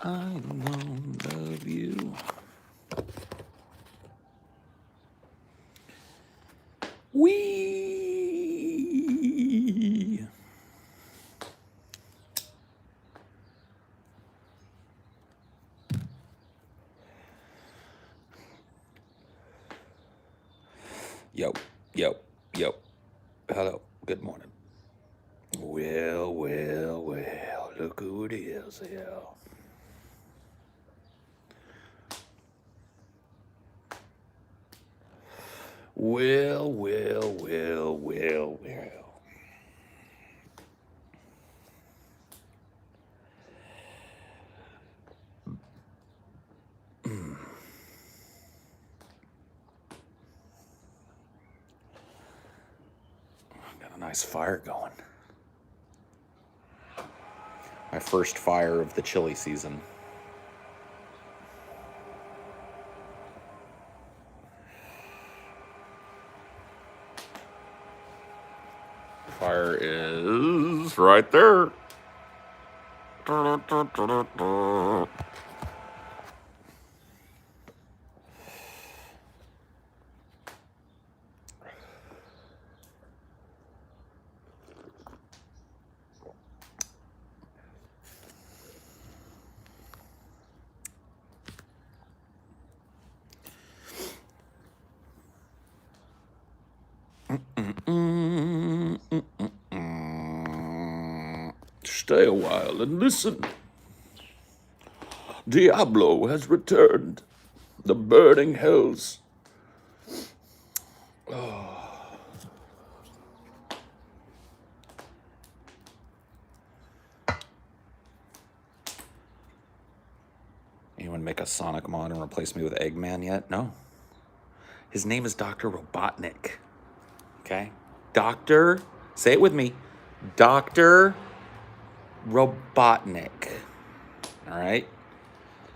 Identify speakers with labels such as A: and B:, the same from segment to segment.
A: I don't love you. Wee. Yo, yo, yo. Hello, good morning. Well, well, well, look who it is here. Well, well, well, well, well. Got a nice fire going. My first fire of the chili season. Fire is right there. Stay a while and listen. Diablo has returned. The burning hells. Anyone make a Sonic mod and replace me with Eggman yet? No. His name is Dr. Robotnik. Okay? Dr. Say it with me. Dr. Robotnik. All right?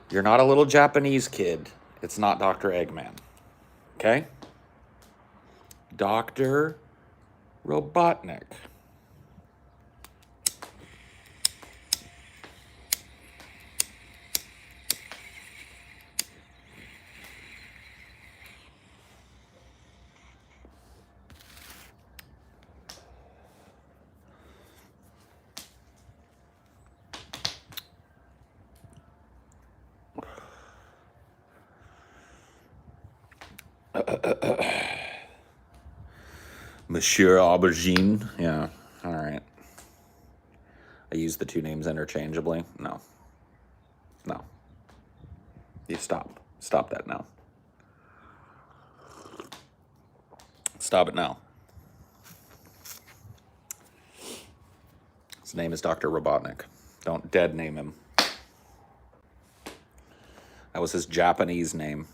A: You're not a little Japanese kid. It's not Dr. Eggman. Okay? Dr. Robotnik. Monsieur Aubergine. Yeah. All right. I use the two names interchangeably. No. No. You stop. Stop that now. Stop it now. His name is Dr. Robotnik. Don't dead name him. That was his Japanese name.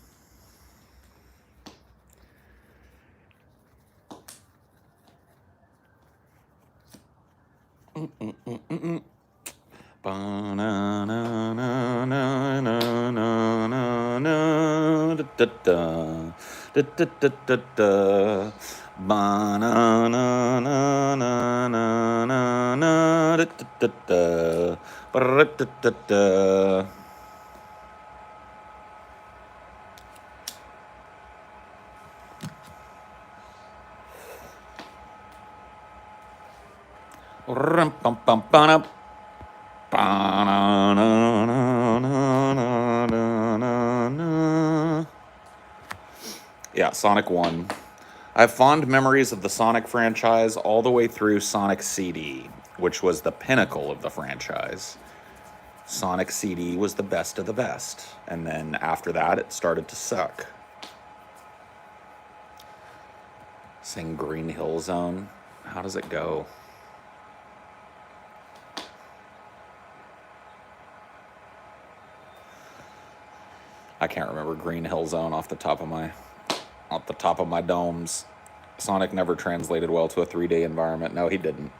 A: Yeah, Sonic 1. I have fond memories of the Sonic franchise all the way through Sonic CD, which was the pinnacle of the franchise. Sonic CD was the best of the best. And then after that, it started to suck. Sing Green Hill Zone. How does it go? I can't remember Green Hill Zone off the top of my domes. Sonic never translated well to a 3D environment. No, he didn't.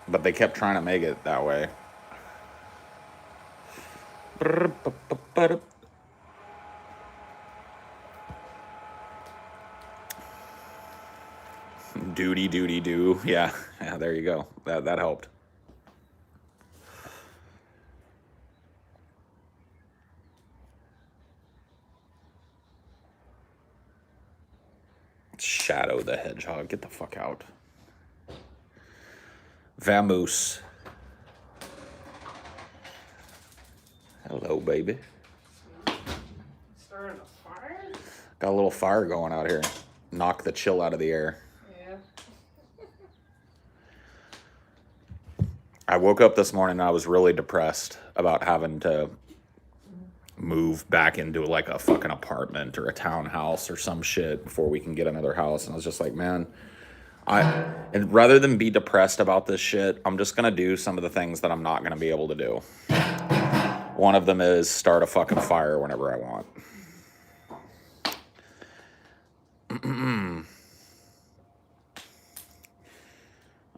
A: But they kept trying to make it that way. Duty, duty, do. Yeah, there you go. That helped. Shadow the Hedgehog. Get the fuck out. Vamoose. Hello, baby.
B: Starting a fire?
A: Got a little fire going out here. Knock the chill out of the air.
B: Yeah.
A: I woke up this morning and I was really depressed about having to move back into like a fucking apartment or a townhouse or some shit before we can get another house. And I was just like, man, and rather than be depressed about this shit, I'm just gonna do some of the things that I'm not gonna be able to do. One of them is start a fucking fire whenever I want.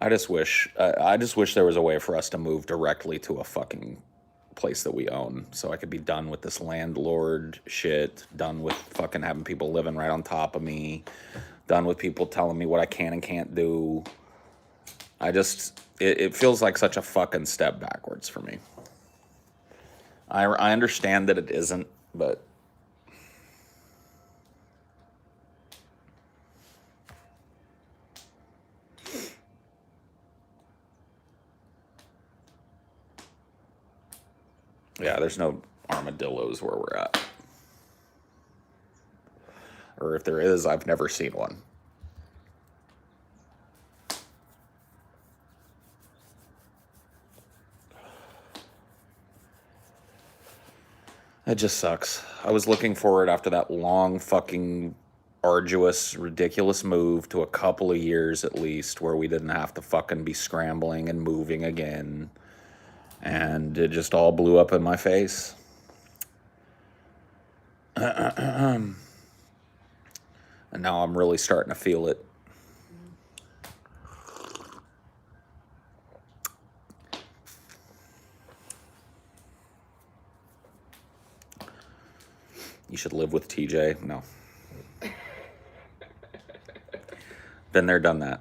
A: I just wish there was a way for us to move directly to a fucking place that we own, so I could be done with this landlord shit, done with fucking having people living right on top of me, done with people telling me what I can and can't do. It feels like such a fucking step backwards for me. I understand that it isn't, but yeah, there's no armadillos where we're at. Or if there is, I've never seen one. It just sucks. I was looking forward after that long fucking arduous, ridiculous move to a couple of years at least where we didn't have to fucking be scrambling and moving again. And it just all blew up in my face. And now I'm really starting to feel it. You should live with TJ. No. Been there, done that.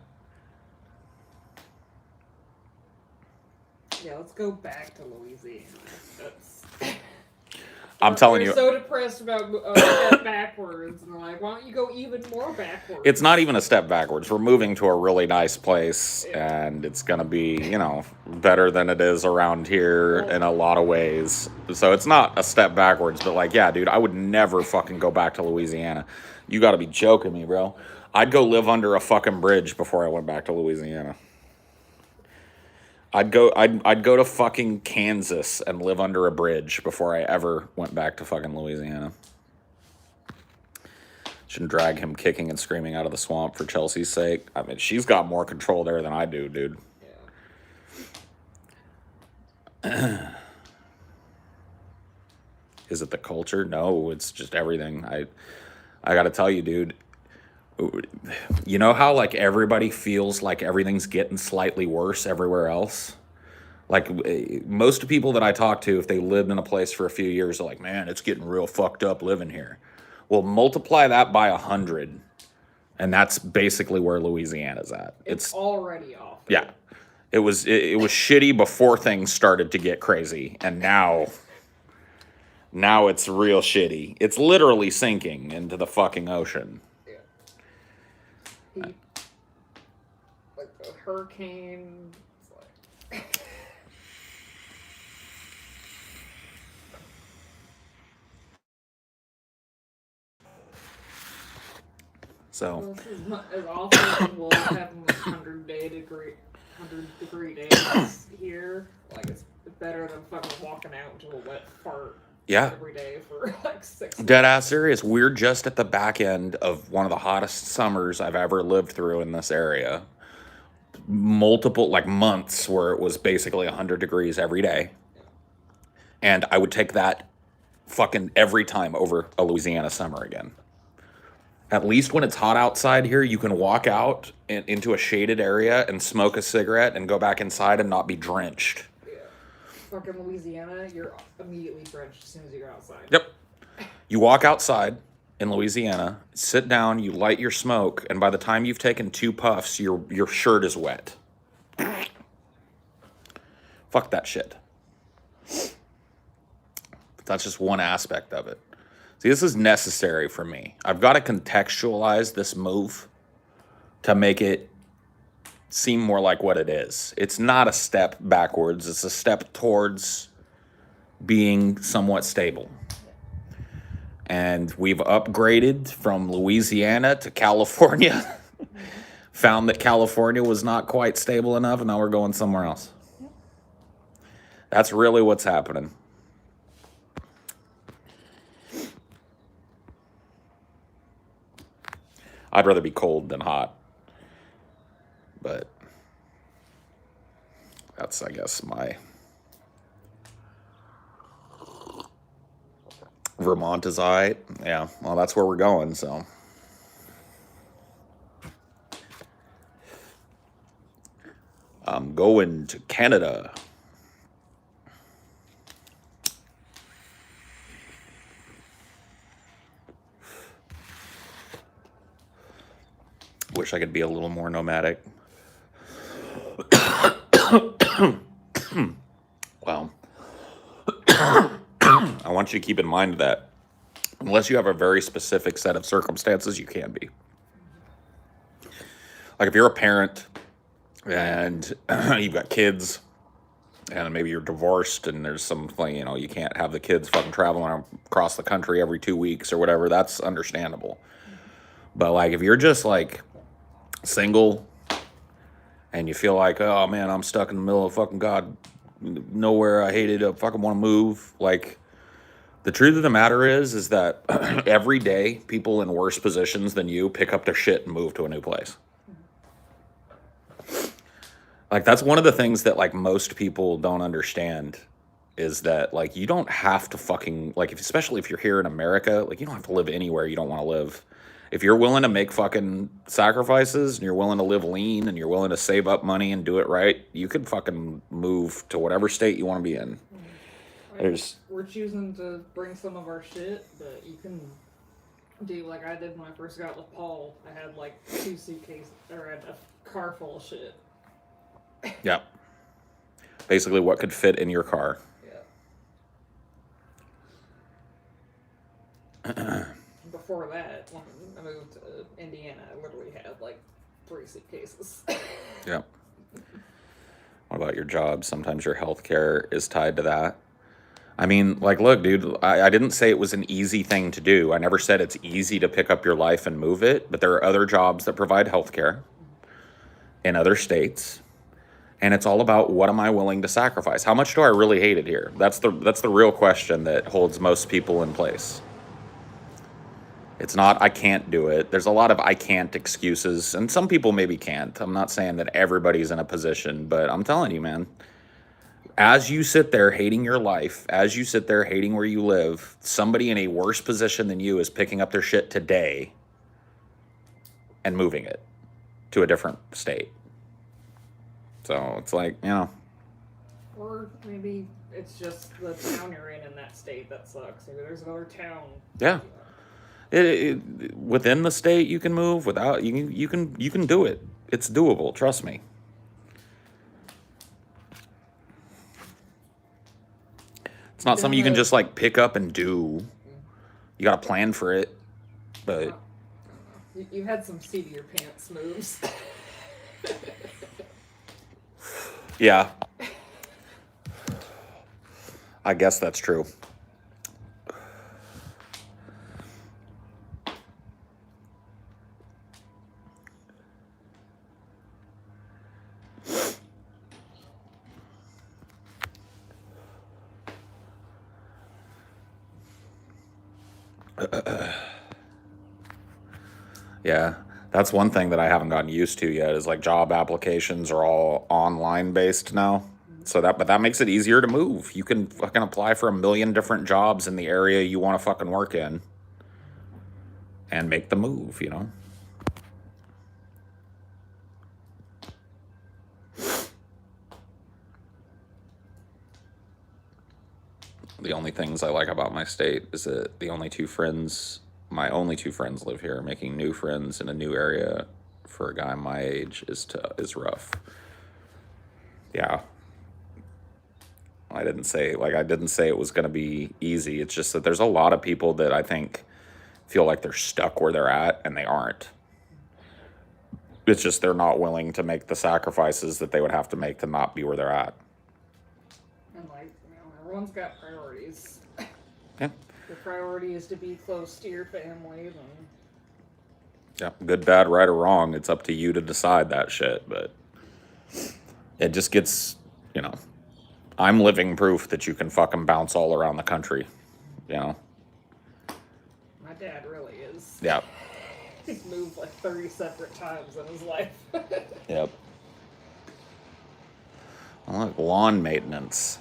B: Yeah, let's go back to Louisiana.
A: I'm telling you.
B: They're so depressed about a step backwards, and they're like, why don't you go even more backwards?
A: It's not even a step backwards. We're moving to a really nice place, and it's going to be, better than it is around here in a lot of ways. So it's not a step backwards, but like, yeah, dude, I would never fucking go back to Louisiana. You got to be joking me, bro. I'd go live under a fucking bridge before I went back to Louisiana. I'd go to fucking Kansas and live under a bridge before I ever went back to fucking Louisiana. Shouldn't drag him kicking and screaming out of the swamp for Chelsea's sake. I mean, she's got more control there than I do, dude.
B: Yeah.
A: Is it the culture? No, it's just everything. I gotta tell you, dude. You know how like everybody feels like everything's getting slightly worse everywhere else? Like most people that I talk to, if they lived in a place for a few years, are like, man, it's getting real fucked up living here. Well, multiply that by 100, and that's basically where Louisiana's at.
B: It's already off.
A: Yeah. It was shitty before things started to get crazy, and now it's real shitty. It's literally sinking into the fucking ocean.
B: Like a hurricane.
A: So
B: as awful as we'll have 100 degree days here. Like it's better than fucking walking out into a wet fart.
A: Yeah.
B: Every day for like 6 months.
A: Dead ass serious. We're just at the back end of one of the hottest summers I've ever lived through in this area. Multiple like months where it was basically 100 degrees every day. And I would take that fucking every time over a Louisiana summer again. At least when it's hot outside here, you can walk out into a shaded area and smoke a cigarette and go back inside and not be drenched.
B: Fucking Louisiana, you're immediately drenched as soon as you go outside.
A: Yep. You walk outside in Louisiana, sit down, you light your smoke, and by the time you've taken 2 puffs, your shirt is wet. Fuck that shit. But that's just one aspect of it. See, this is necessary for me. I've got to contextualize this move to make it seem more like what it is. It's not a step backwards, it's a step towards being somewhat stable. And we've upgraded from Louisiana to California. Found that California was not quite stable enough, and now we're going somewhere else. That's really what's happening. I'd rather be cold than hot. But that's, I guess, my Vermont is all right. Yeah, well, that's where we're going, so. I'm going to Canada. Wish I could be a little more nomadic. Well, I want you to keep in mind that unless you have a very specific set of circumstances, you can be. Like if you're a parent and you've got kids and maybe you're divorced and there's something, you can't have the kids fucking traveling across the country every 2 weeks or whatever, that's understandable. But like if you're just like single and you feel like, oh man, I'm stuck in the middle of fucking God, nowhere, I hate it, I fucking want to move. Like the truth of the matter is that every day people in worse positions than you pick up their shit and move to a new place. Like that's one of the things that like most people don't understand is that like you don't have to fucking like especially if you're here in America, like you don't have to live anywhere you don't want to live. If you're willing to make fucking sacrifices and you're willing to live lean and you're willing to save up money and do it right, you could fucking move to whatever state you want to be in.
B: We're choosing to bring some of our shit, but you can do like I did when I first got with Paul. I had like 2 suitcases or I had a car full of shit.
A: Yeah. Basically what could fit in your car.
B: Yeah. Before that, when I moved to Indiana, I literally had like 3 suitcases.
A: Yeah. What about your job? Sometimes your health care is tied to that. I mean, like, look, dude, I didn't say it was an easy thing to do. I never said it's easy to pick up your life and move it, but there are other jobs that provide health care in other states. And it's all about what am I willing to sacrifice? How much do I really hate it here? That's the real question that holds most people in place. It's not I can't do it. There's a lot of I can't excuses, and some people maybe can't. I'm not saying that everybody's in a position, but I'm telling you, man, as you sit there hating your life, as you sit there hating where you live, somebody in a worse position than you is picking up their shit today and moving it to a different state. So it's like,
B: Or maybe it's just the town you're in that state that sucks. Maybe there's another town.
A: Yeah. Within the state you can move without you can do it. It's doable, trust me. It's not something you can just like pick up and do. You got to plan for it. But
B: you had some seat of your pants moves.
A: Yeah. I guess that's true. Yeah, that's one thing that I haven't gotten used to yet is like job applications are all online based now. But that makes it easier to move. You can fucking apply for 1 million different jobs in the area you want to fucking work in and make the move, The only things I like about my state is that my only two friends live here. Making new friends in a new area for a guy my age is rough. Yeah. I didn't say it was going to be easy. It's just that there's a lot of people that I think feel like they're stuck where they're at and they aren't. It's just they're not willing to make the sacrifices that they would have to make to not be where they're at.
B: And like, you know, everyone's got priorities.
A: Yeah.
B: Your priority is to be close to your family, then
A: Yeah. Good, bad, right, or wrong. It's up to you to decide that shit. But it just gets, you know, I'm living proof that you can fucking bounce all around the country. You know.
B: my dad really is.
A: Yeah.
B: He's moved like 30 separate times in his life.
A: Yep. Well, look, lawn maintenance.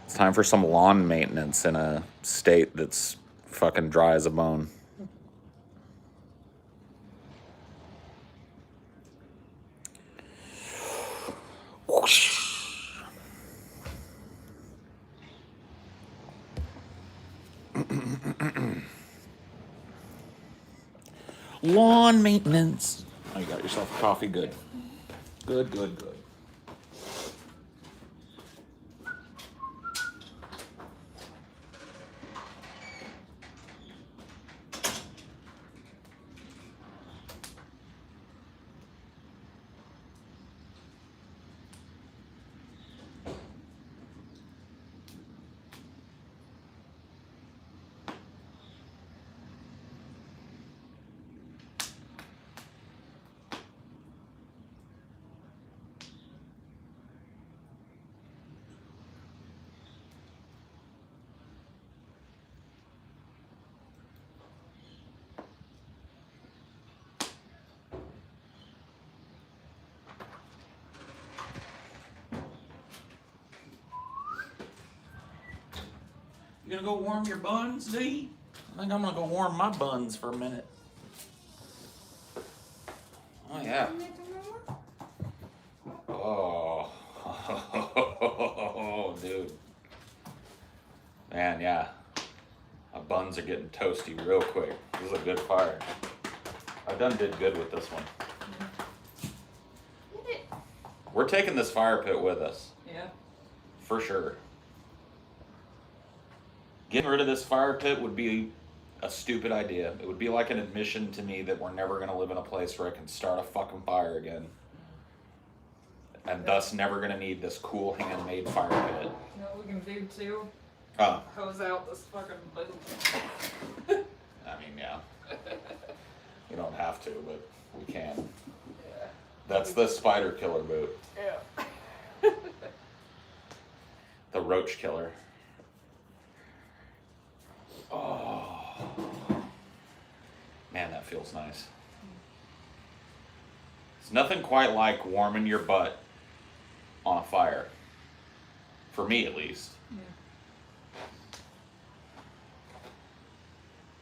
A: It's time for some lawn maintenance in a state that's fucking dry as a bone. Lawn maintenance. Oh, you got yourself a coffee. Good. Good, good, good. You gonna go warm your buns, D? I think I'm gonna go warm my buns for a minute. Oh, yeah. Oh. Dude. Man, yeah. My buns are getting toasty real quick. This is a good fire. I done did good with this one. We're taking this fire pit with us.
B: Yeah.
A: For sure. Getting rid of this fire pit would be a stupid idea. It would be like an admission to me that we're never going to live in a place where I can start a fucking fire again. And thus never going to need this cool handmade fire pit.
B: You know what we can do too?
A: Huh.
B: Hose out this fucking boom.
A: I mean, yeah. You don't have to, but we can.
B: Yeah.
A: That's the spider killer boot.
B: Yeah.
A: The roach killer. Oh. Man, that feels nice. It's nothing quite like warming your butt on a fire. For me, at least.
B: Yeah.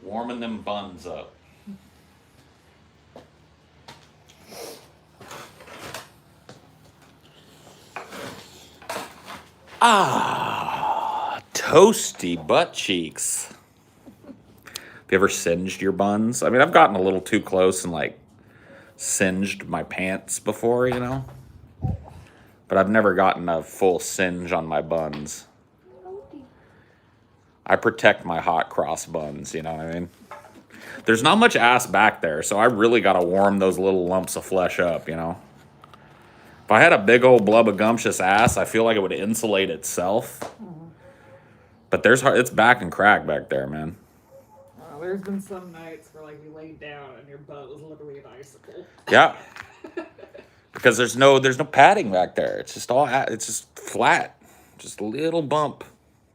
A: Warming them buns up. Ah, toasty butt cheeks. Have you ever singed your buns? I mean, I've gotten a little too close and like singed my pants before, you know? But I've never gotten a full singe on my buns. I protect my hot cross buns, you know what I mean? There's not much ass back there, so I really gotta warm those little lumps of flesh up, you know? If I had a big old blubbergumptious ass, I feel like it would insulate itself. But it's back and crack back there, man.
B: There's been some nights where like you laid down and your butt was literally an icicle.
A: Yeah. Because there's no padding back there. It's just flat. Just a little bump.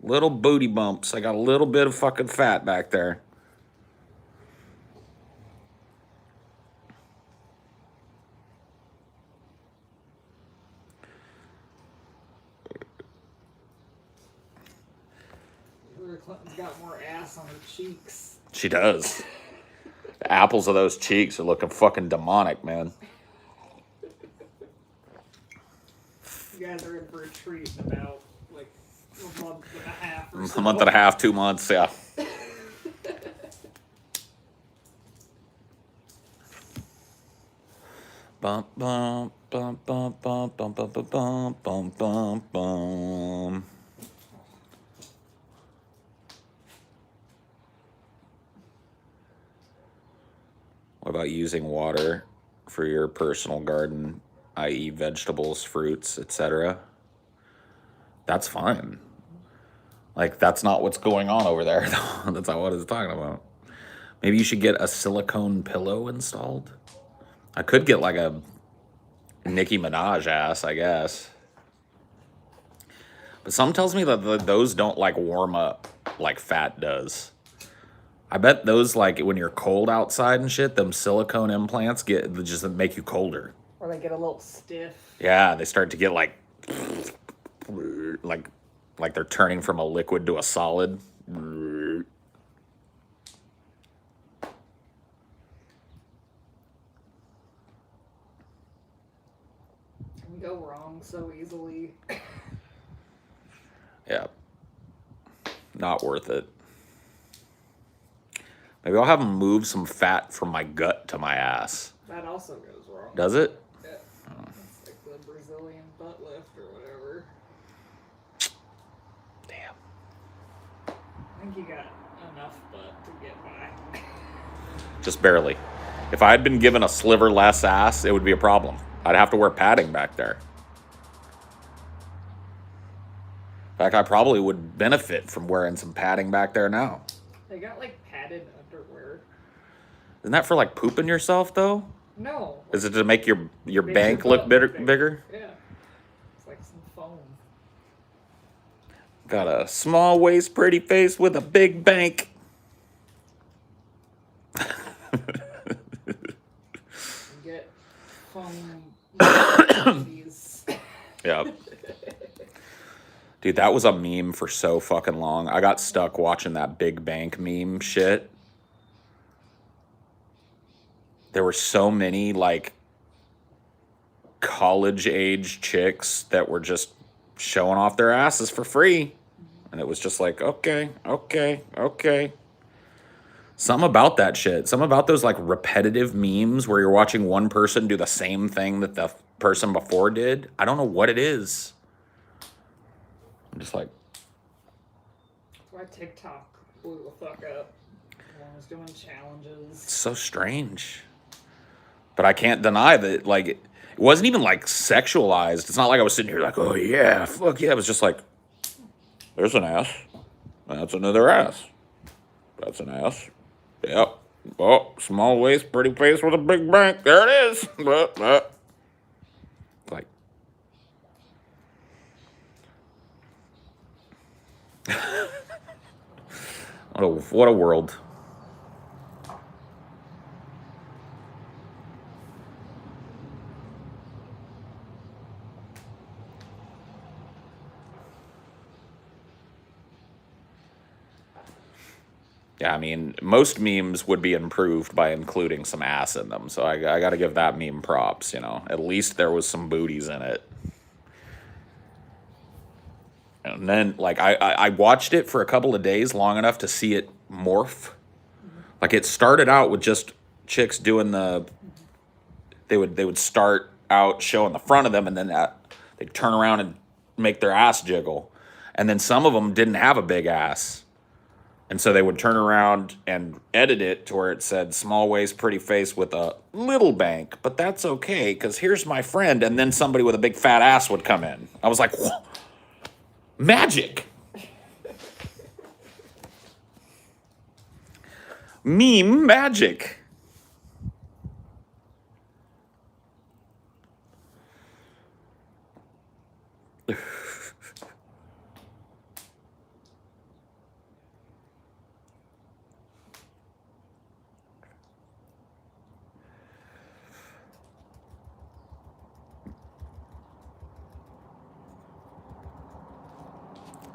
A: Little booty bumps. I got a little bit of fucking fat back there.
B: Hillary Clinton's got more ass on her cheeks.
A: She does. The apples of those cheeks are looking fucking demonic, man.
B: You guys are in for a treat in about like a month and a half or so.
A: A month and a half, 2 months, yeah. Bum bum bum bum bum bum bum bum bum bum bum bum. What about using water for your personal garden, i.e. vegetables, fruits, etc. That's fine. Like, that's not what's going on over there. That's not what it's talking about. Maybe you should get a silicone pillow installed. I could get like a Nicki Minaj ass, I guess. But some tells me that those don't like warm up like fat does. I bet those, like, when you're cold outside and shit, them silicone implants just make you colder.
B: Or they get a little stiff.
A: Yeah, they start to get like they're turning from a liquid to a solid.
B: You go wrong so easily.
A: Yeah. Not worth it. Maybe I'll have them move some fat from my gut to my ass.
B: That also goes wrong.
A: Does it?
B: Yeah. It's like the Brazilian butt lift or whatever.
A: Damn.
B: I think you got enough butt to get by.
A: Just barely. If I had been given a sliver less ass, it would be a problem. I'd have to wear padding back there. In fact, I probably would benefit from wearing some padding back there now.
B: They got like padded underwear.
A: Isn't that for like pooping yourself though?
B: No.
A: Is it to make your bank look bigger?
B: Yeah. It's like some foam.
A: Got a small waist, pretty face with a big bank.
B: Get foam.
A: Yep. Dude, that was a meme for so fucking long. I got stuck watching that big bank meme shit. There were so many, like, college-age chicks that were just showing off their asses for free. And it was just like, okay. Something about that shit. Something about those, like, repetitive memes where you're watching one person do the same thing that the person before did. I don't know what it is. I'm just like...
B: That's why TikTok blew the fuck up. Everyone was doing challenges.
A: It's so strange. But I can't deny that, like, it wasn't even, like, sexualized. It's not like I was sitting here like, oh, yeah, fuck yeah. It was just like, there's an ass. That's another ass. That's an ass. Yep. Oh, small waist, pretty face with a big bank. There it is. Like, what a world. Yeah, I mean, most memes would be improved by including some ass in them. So I got to give that meme props, you know. At least there was some booties in it. And then, like, I watched it for a couple of days, long enough to see it morph. Like, it started out with just chicks doing they would start out showing the front of them, and then they'd turn around and make their ass jiggle. And then some of them didn't have a big ass. And so they would turn around and edit it to where it said small waist, pretty face with a little bank. But that's okay, because here's my friend. And then somebody with a big fat ass would come in. I was like, whoa, magic. Meme magic.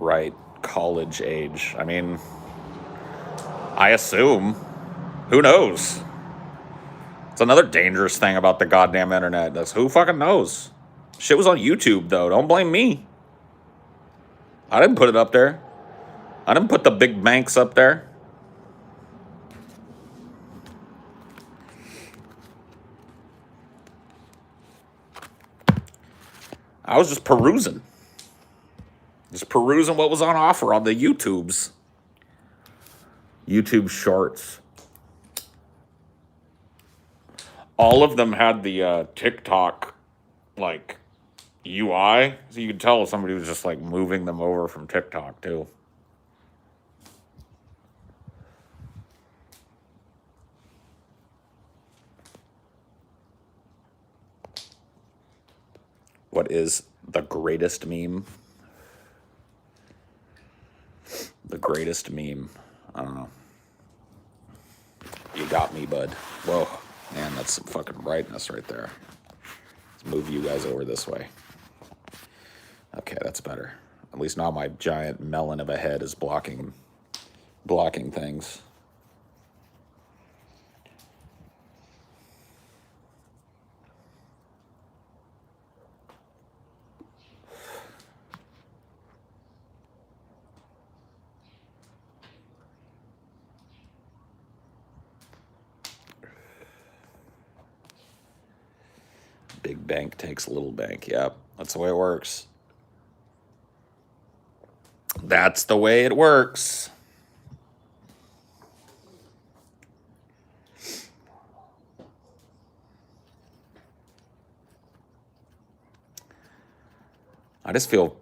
A: Right, college age. I mean, I assume. Who knows? It's another dangerous thing about the goddamn internet. That's who fucking knows. Shit was on YouTube, though. Don't blame me. I didn't put it up there. I didn't put the big banks up there. I was just perusing. Just perusing what was on offer on the YouTubes. YouTube Shorts. all of them had the TikTok like UI, so you could tell somebody was just like moving them over from TikTok too. What is the greatest meme? The greatest meme. I don't know. You got me, bud. Whoa. Man, that's some fucking brightness right there. Let's move you guys over this way. Okay, that's better. At least now my giant melon of a head is blocking things. Big bank takes little bank. Yep, that's the way it works. That's the way it works. I just feel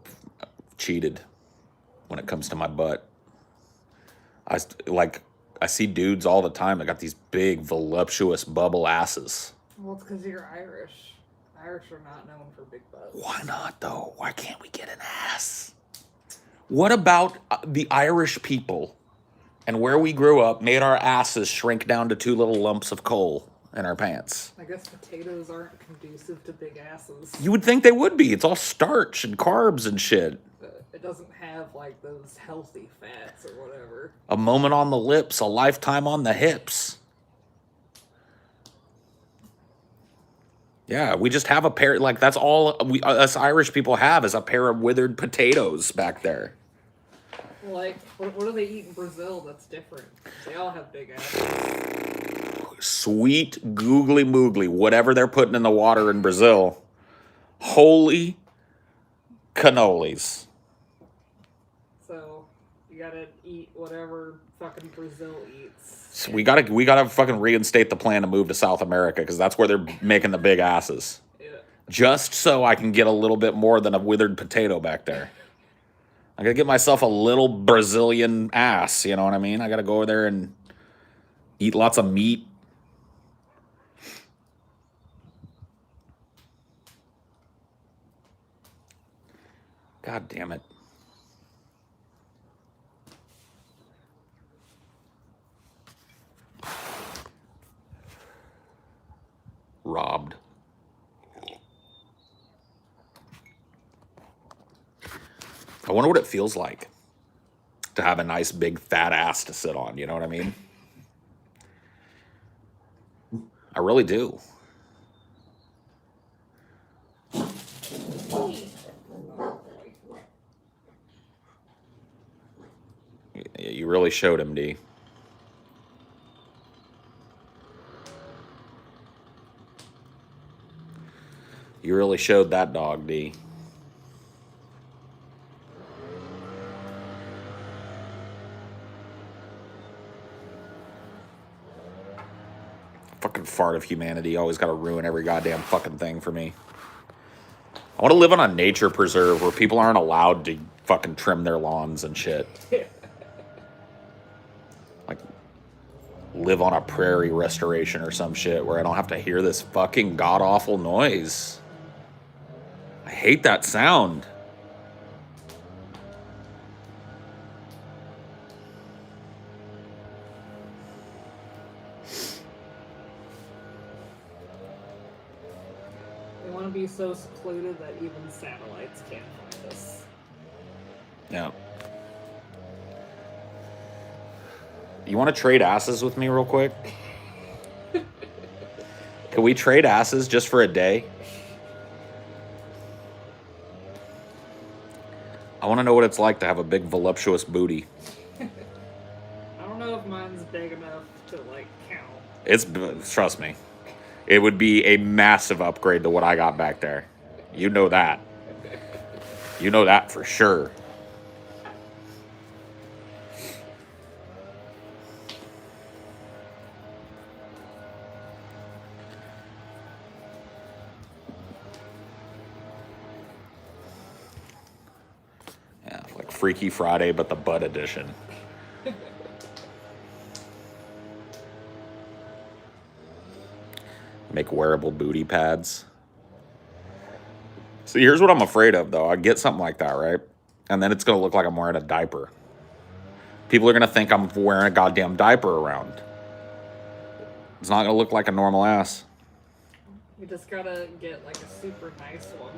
A: cheated when it comes to my butt. I see dudes all the time that got these big, voluptuous bubble asses.
B: Well, it's because you're Irish. Irish are not known for big butts.
A: Why not, though? Why can't we get an ass? What about the Irish people and where we grew up made our asses shrink down to 2 little lumps of coal in our pants?
B: I guess potatoes aren't conducive to big asses.
A: You would think they would be. It's all starch and carbs and shit.
B: It doesn't have, like, those healthy fats or whatever.
A: A moment on the lips, a lifetime on the hips. Yeah, we just have a pair, like, that's all us Irish people have is a pair of withered potatoes back there.
B: Like, what do they eat in Brazil that's different? They all have big asses.
A: Sweet googly moogly, whatever they're putting in the water in Brazil. Holy cannolis.
B: So, you gotta eat whatever fucking Brazil eats.
A: So we gotta fucking reinstate the plan to move to South America, because that's where they're making the big asses.
B: Yeah.
A: Just so I can get a little bit more than a withered potato back there. I gotta get myself a little Brazilian ass, you know what I mean? I gotta go over there and eat lots of meat. God damn it. Robbed. I wonder what it feels like to have a nice big fat ass to sit on, you know what I mean? I really do. You really showed him, D. You really showed that dog, D. Fucking fart of humanity. Always gotta ruin every goddamn fucking thing for me. I want to live on a nature preserve where people aren't allowed to fucking trim their lawns and shit. Like, live on a prairie restoration or some shit where I don't have to hear this fucking god-awful noise. I hate that sound.
B: They want to be so secluded that even satellites can't find us.
A: Yeah. You want to trade asses with me real quick? Can we trade asses just for a day? I want to know what it's like to have a big voluptuous booty.
B: I don't know if mine's big enough to, like, count.
A: It's, trust me, it would be a massive upgrade to what I got back there. You know that. You know that for sure. Freaky Friday, but the butt edition. Make wearable booty pads. See, here's what I'm afraid of, though. I get something like that, right? And then it's going to look like I'm wearing a diaper. People are going to think I'm wearing a goddamn diaper around. It's not going to look like a normal ass.
B: You just gotta get like a super nice one.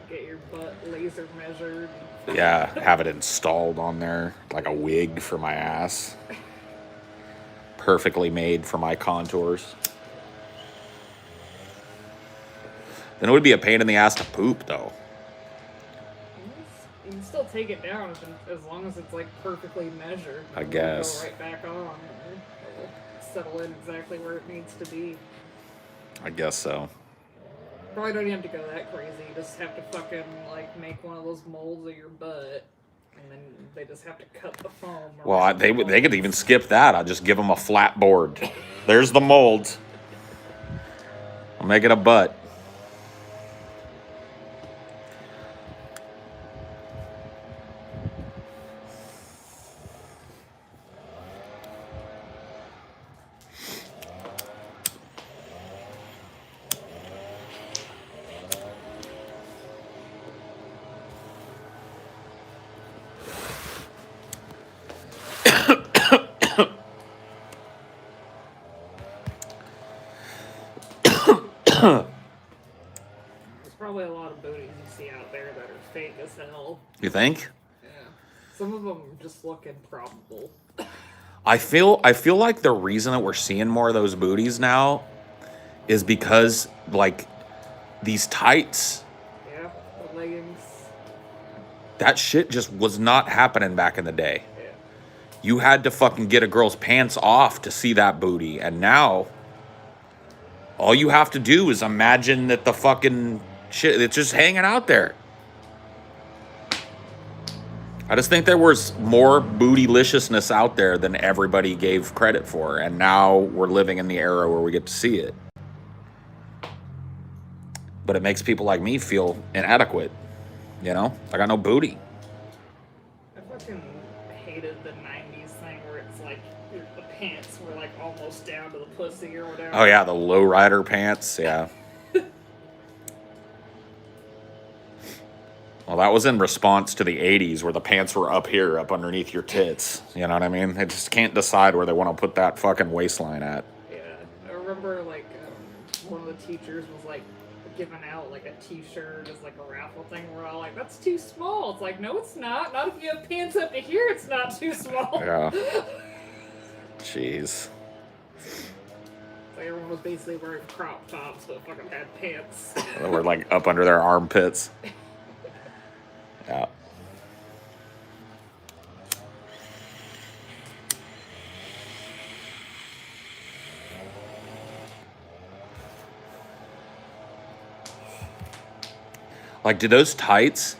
B: Get your butt laser measured.
A: Yeah, have it installed on there. Like a wig for my ass. Perfectly made for my contours. Then it would be a pain in the ass to poop, though.
B: You can still take it down as long as it's like perfectly measured.
A: I guess.
B: Go right back on. It'll settle in exactly where it needs to be.
A: I guess so.
B: Probably don't even have to go that crazy. You just have to fucking like make one of those molds of your butt, and then they just have to cut the foam.
A: Well, they could even skip that. I'll just give them a flat board. There's the mold. I'll make it a butt.
B: There's probably a lot of booties you see out there that are fake as hell.
A: You think?
B: Yeah. Some of them just look improbable.
A: I feel like the reason that we're seeing more of those booties now is because like these tights.
B: Yeah, the leggings.
A: That shit just was not happening back in the day.
B: Yeah.
A: You had to fucking get a girl's pants off to see that booty, and now all you have to do is imagine that the fucking shit, it's just hanging out there. I just think there was more bootyliciousness out there than everybody gave credit for, and now we're living in the era where we get to see it. But it makes people like me feel inadequate, you know? I got no booty.
B: I fucking hated the 90s thing where it's like the pants were like almost down to the pussy or whatever.
A: Oh yeah, the lowrider pants, yeah. Well, that was in response to the 80s where the pants were up here, up underneath your tits. You know what I mean? They just can't decide where they want to put that fucking waistline at.
B: Yeah, I remember like one of the teachers was like giving out like a t-shirt as like a raffle thing. We're all like, that's too small. It's like, no, it's not. Not if you have pants up to here, it's not too small.
A: Yeah. Jeez.
B: So everyone was basically wearing crop tops, but fucking had pants.
A: They were like up under their armpits. Yeah. Like, do those tights,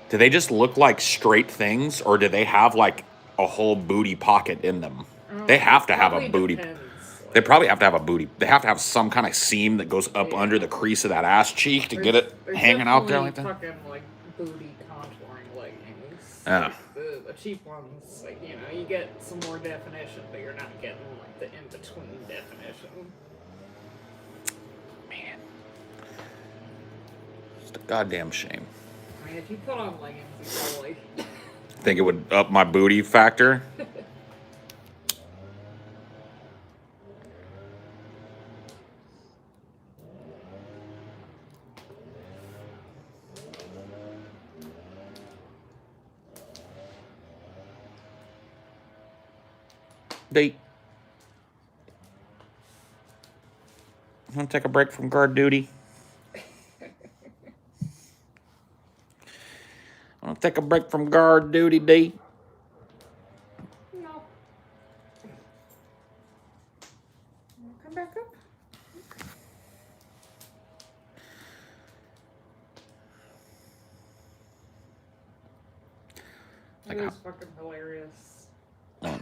A: do they just look like straight things, or do they have like a whole booty pocket in them? They have to have a booty.
B: Depends.
A: They probably have to have a booty. They have to have some kind of seam that goes up under the crease of that ass cheek to get it hanging out there like that.
B: Fucking like booty contouring leggings.
A: Yeah.
B: Like the cheap ones, like, you know, you get some more definition, but you're not getting like the in-between definition.
A: Man. It's a goddamn shame.
B: I mean, if you put on leggings, you probably...
A: Think it would up my booty factor? Date. Want to take a break from guard duty? Want to take a break from guard duty, D?
B: No. Come back up. It was fucking hilarious.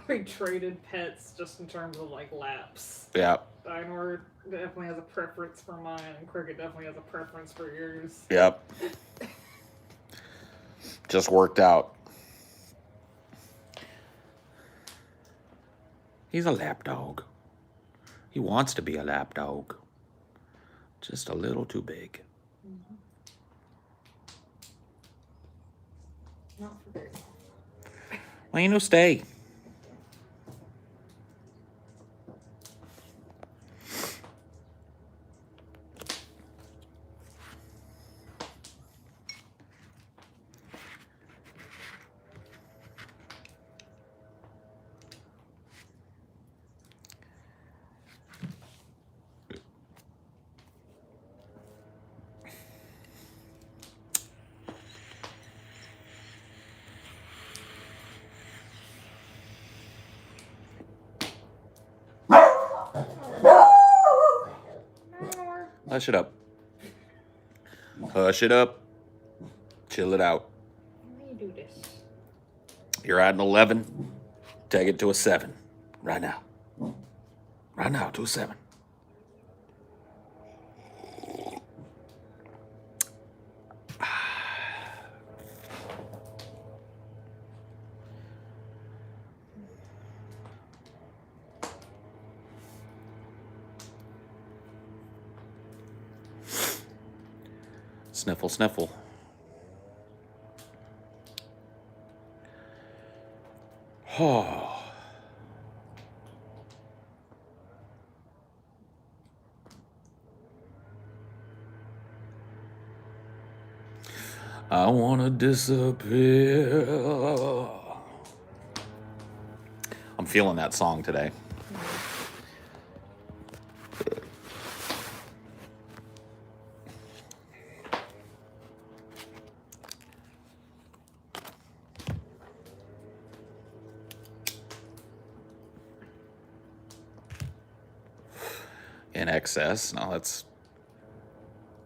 B: We traded pets just in terms of like laps.
A: Yeah.
B: Dinor definitely has a preference for mine, and Cricket definitely has a preference for yours.
A: Yep. Just worked out. He's a lapdog. He wants to be a lapdog. Just a little too big.
B: Mm-hmm. Not for very long.
A: Well, you know, stay. Hush it up. Hush it up. Chill it out.
B: How do you do this?
A: You're at an 11. Take it to a 7. Right now. Right now, to a 7. Sniffle, sniffle. Oh. I wanna disappear. I'm feeling that song today. In Excess. No, that's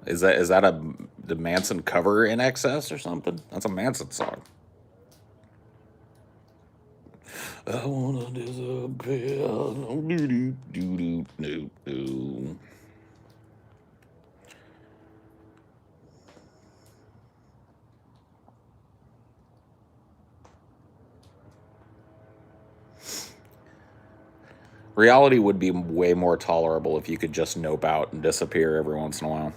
A: is that the Manson cover In Excess or something? That's a Manson song. I wanna disappear. Do do do do. Reality would be way more tolerable if you could just nope out and disappear every once in a while.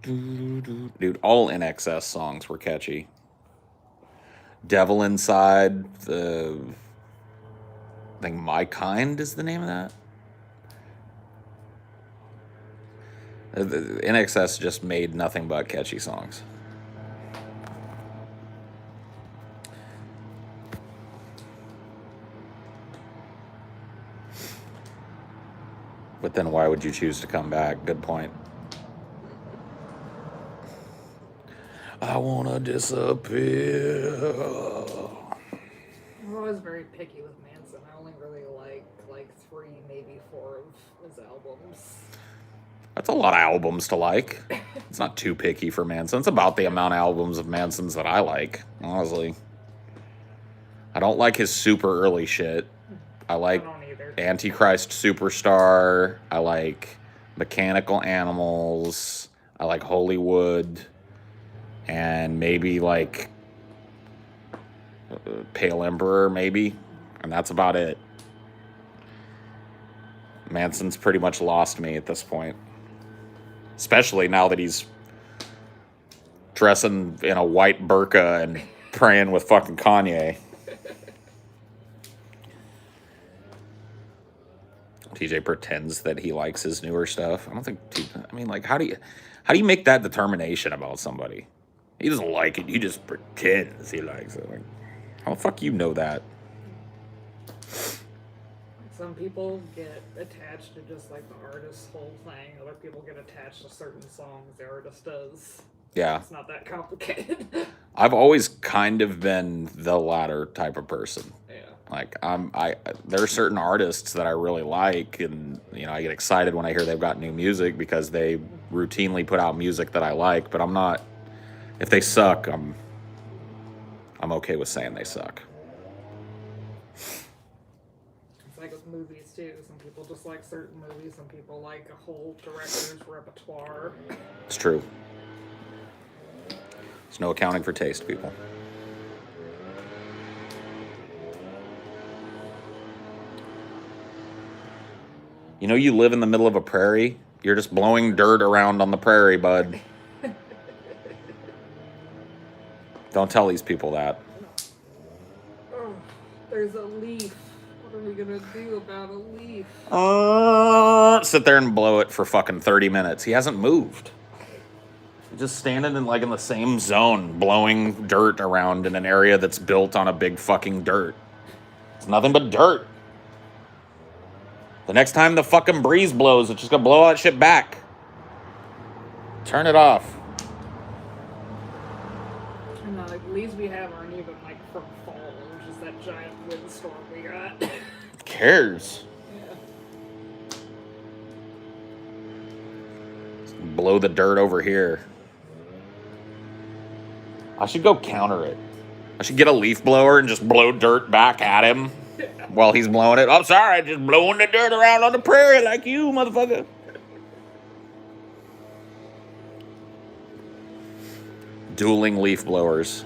A: Dude, all In Excess songs were catchy. Devil Inside, I think My Kind is the name of that. In Excess just made nothing but catchy songs. But then why would you choose to come back? Good point. I wanna disappear.
B: I was very picky with Manson. I only really like 3, maybe 4 of his albums.
A: That's a lot of albums to like. It's not too picky for Manson. It's about the amount of albums of Manson's that I like, honestly. I don't like his super early shit. I like Antichrist Superstar. I like Mechanical Animals. I like Hollywood. And maybe like Pale Emperor, maybe. And that's about it. Manson's pretty much lost me at this point. Especially now that he's dressing in a white burqa and praying with fucking Kanye. TJ pretends that he likes his newer stuff. I don't think. I mean, like, how do you make that determination about somebody? He doesn't like it. He just pretends he likes it. Like, how the fuck you know that?
B: Some people get attached to just like the artist's whole thing. Other people get attached to certain songs the artist does.
A: Yeah.
B: It's not that complicated.
A: I've always kind of been the latter type of person.
B: Yeah.
A: Like there are certain artists that I really like, and I get excited when I hear they've got new music because they routinely put out music that I like. But I'm not. If they suck, I'm okay with saying they suck.
B: It's like with movies too. Some people just like certain movies. Some people like a whole director's repertoire.
A: It's true. There's no accounting for taste, people. You know, you live in the middle of a prairie. You're just blowing dirt around on the prairie, bud. Don't tell these people that.
B: Oh, there's a leaf. What are we gonna do about a leaf?
A: Sit there and blow it for fucking 30 minutes. He hasn't moved. He's just standing in the same zone, blowing dirt around in an area that's built on a big fucking dirt. It's nothing but dirt. The next time the fucking breeze blows, it's just gonna blow all that shit back. Turn it off.
B: And the leaves we have aren't even like from fall. It was just that giant windstorm we got.
A: Who cares?
B: Yeah.
A: Blow the dirt over here. I should go counter it. I should get a leaf blower and just blow dirt back at him while he's blowing it. I'm sorry, just blowing the dirt around on the prairie like you, motherfucker. Dueling leaf blowers.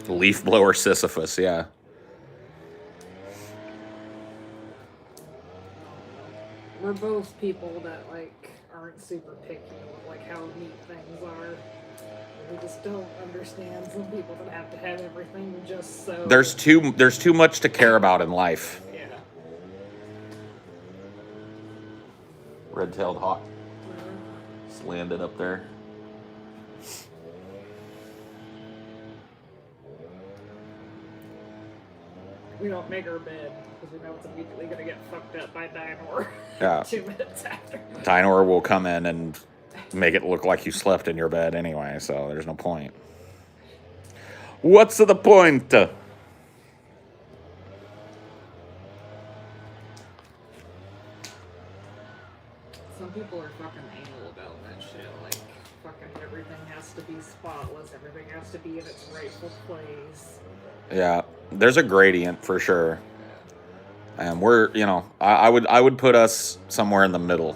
A: Leaf blower Sisyphus, yeah.
B: We're both people that like aren't super picky with like how neat things are. We just don't understand some people that have to have everything just so.
A: There's too much to care about in life.
B: Yeah.
A: Red-tailed hawk. Just landed up there.
B: We don't make our bed because we know it's immediately going to get fucked up by Dinor.
A: Yeah.
B: 2 minutes after.
A: Dinor will come in and make it look like you slept in your bed anyway, so there's no point. What's the point?
B: Some people are fucking anal about that shit. Like, fucking everything has to be spotless. Everything has to be in its rightful place.
A: Yeah, there's a gradient for sure. And we're, I would put us somewhere in the middle.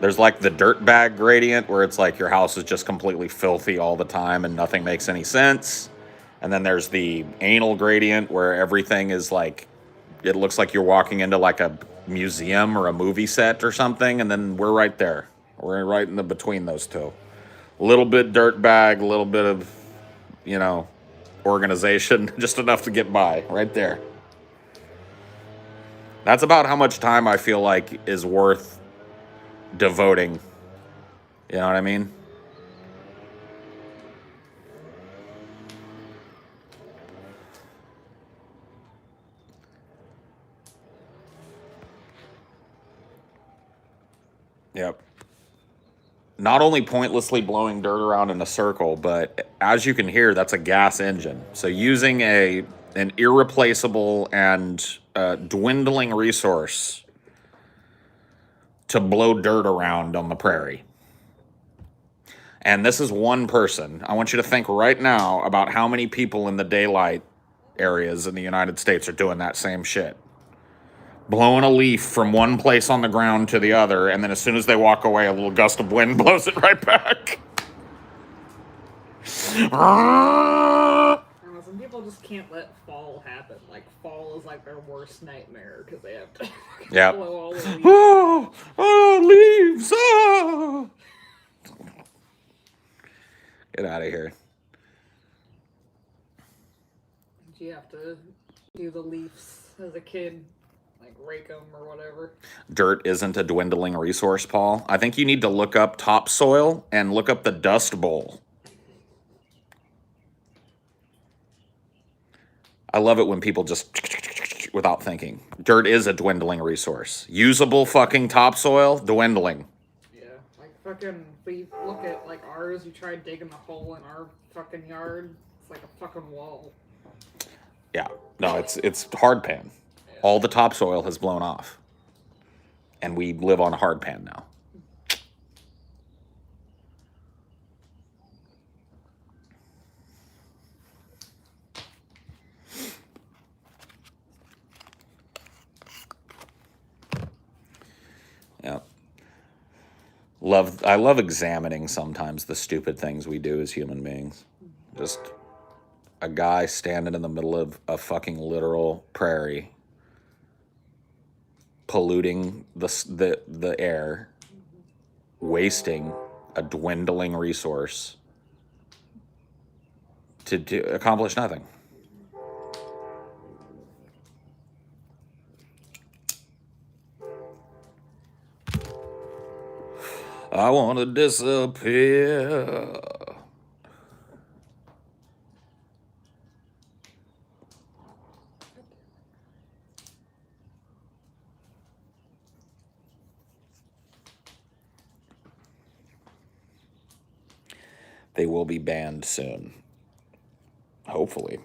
A: There's like the dirt bag gradient where it's like your house is just completely filthy all the time and nothing makes any sense. And then there's the anal gradient where everything is like, it looks like you're walking into like a museum or a movie set or something. And then we're right there. We're right in the between those two. A little bit dirt bag, a little bit of, organization, just enough to get by right there. That's about how much time I feel like is worth devoting. You know what I mean? Yep. Not only pointlessly blowing dirt around in a circle, but as you can hear, that's a gas engine. So using an irreplaceable and dwindling resource to blow dirt around on the prairie. And this is one person. I want you to think right now about how many people in the daylight areas in the United States are doing that same shit. Blowing a leaf from one place on the ground to the other, and then as soon as they walk away, a little gust of wind blows it right back.
B: Some people just can't let fall happen. Like, fall is like their worst nightmare because they have to blow all the leaves.
A: Leaves! Oh! Get out of here.
B: Did you have to do the leaves as a kid? Like rake them or whatever.
A: Dirt isn't a dwindling resource, Paul. I think you need to look up topsoil and look up the Dust Bowl. I love it when people just without thinking. Dirt is a dwindling resource. Usable fucking topsoil, dwindling.
B: Yeah, like fucking, we look at like ours, you try digging a hole in our fucking yard, it's like a fucking wall.
A: Yeah, no, it's hard pan. All the topsoil has blown off. And we live on a hard pan now. I love examining sometimes the stupid things we do as human beings. Just a guy standing in the middle of a fucking literal prairie, polluting the air, wasting a dwindling resource to accomplish nothing. I want to disappear. They will be banned soon. Hopefully.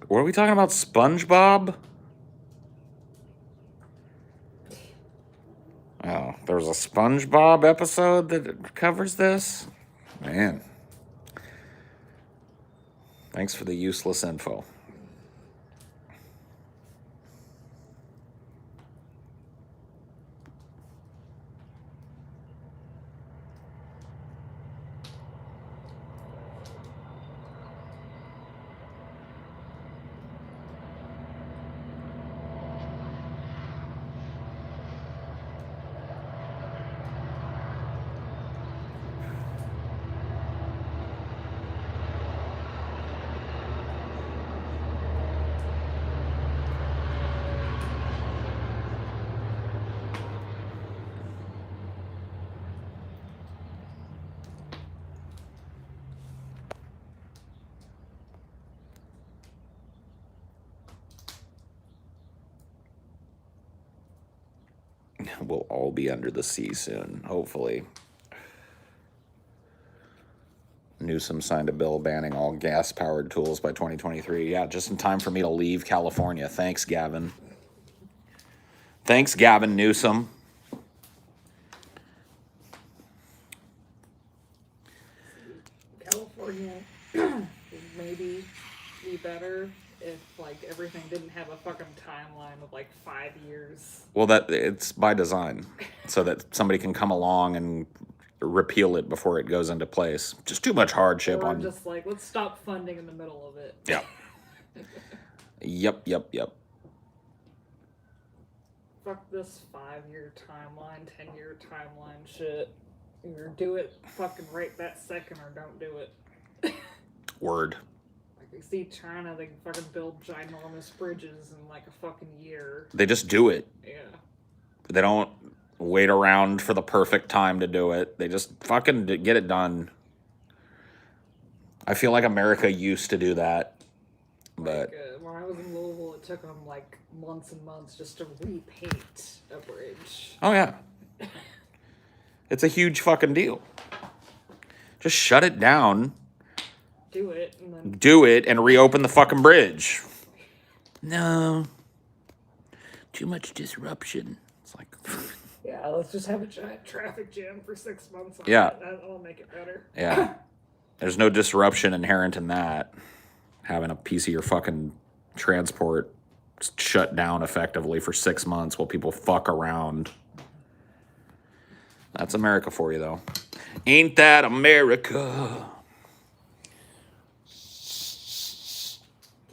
A: What are we talking about? SpongeBob? Oh, there was a SpongeBob episode that covers this? Man. Thanks for the useless info. We'll all be under the sea soon, hopefully. Newsom signed a bill banning all gas-powered tools by 2023. Yeah, just in time for me to leave California. Thanks, Gavin. Thanks, Gavin Newsom.
B: California would maybe be better if like everything didn't have a fucking timeline of like 5 years.
A: Well, that it's by design, so that somebody can come along and repeal it before it goes into place. Just too much hardship
B: Or
A: on.
B: just like, let's stop funding in the middle of it.
A: Yeah. Yep.
B: Fuck this 5-year timeline, 10-year timeline shit. Either do it fucking right that second or don't do it.
A: Word.
B: Like, you see China, they can fucking build ginormous bridges in like a fucking year.
A: They just do it.
B: Yeah.
A: They don't wait around for the perfect time to do it. They just fucking get it done. I feel like America used to do that, but
B: Like, when I was in Louisville, it took them like months and months just to repaint a bridge.
A: oh yeah, it's a huge fucking deal. Just shut it down,
B: Do it, and then
A: do it, and reopen the fucking bridge. No, too much disruption. It's like,
B: yeah, let's just have a giant traffic jam for 6 months. On
A: Yeah.
B: it. That'll make it better.
A: yeah, there's no disruption inherent in that. Having a piece of your fucking transport shut down effectively for 6 months while people fuck around. That's America for you, though. Ain't that America?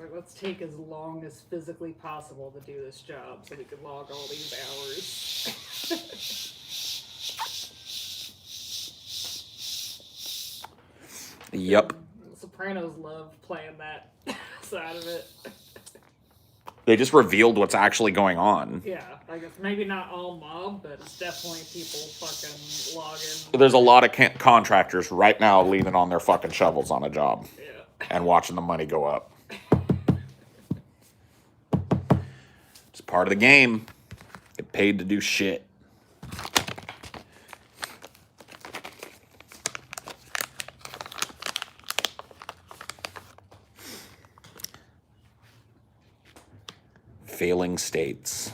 B: Like, let's take as long as physically possible to do this job so we can log all these hours.
A: Yep.
B: The Sopranos love playing that side of it.
A: They just revealed what's actually going on.
B: Yeah, I guess maybe not all mob, but it's definitely people fucking logging.
A: There's a lot of contractors right now leaning on their fucking shovels on a job
B: Yeah.
A: and watching the money go up. It's part of the game. Get paid to do shit. Failing states.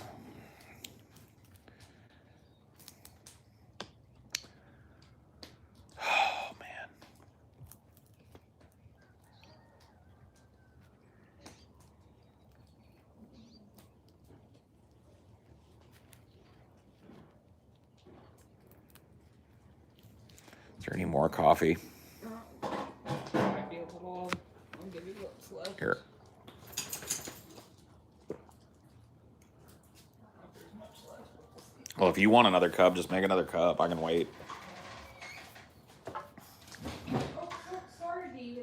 A: there any more coffee?
B: Might be a little. I'll give you what's left.
A: Here. Well, if you want another cup, just make another cup. I can wait.
B: Oh, sorry, Dee.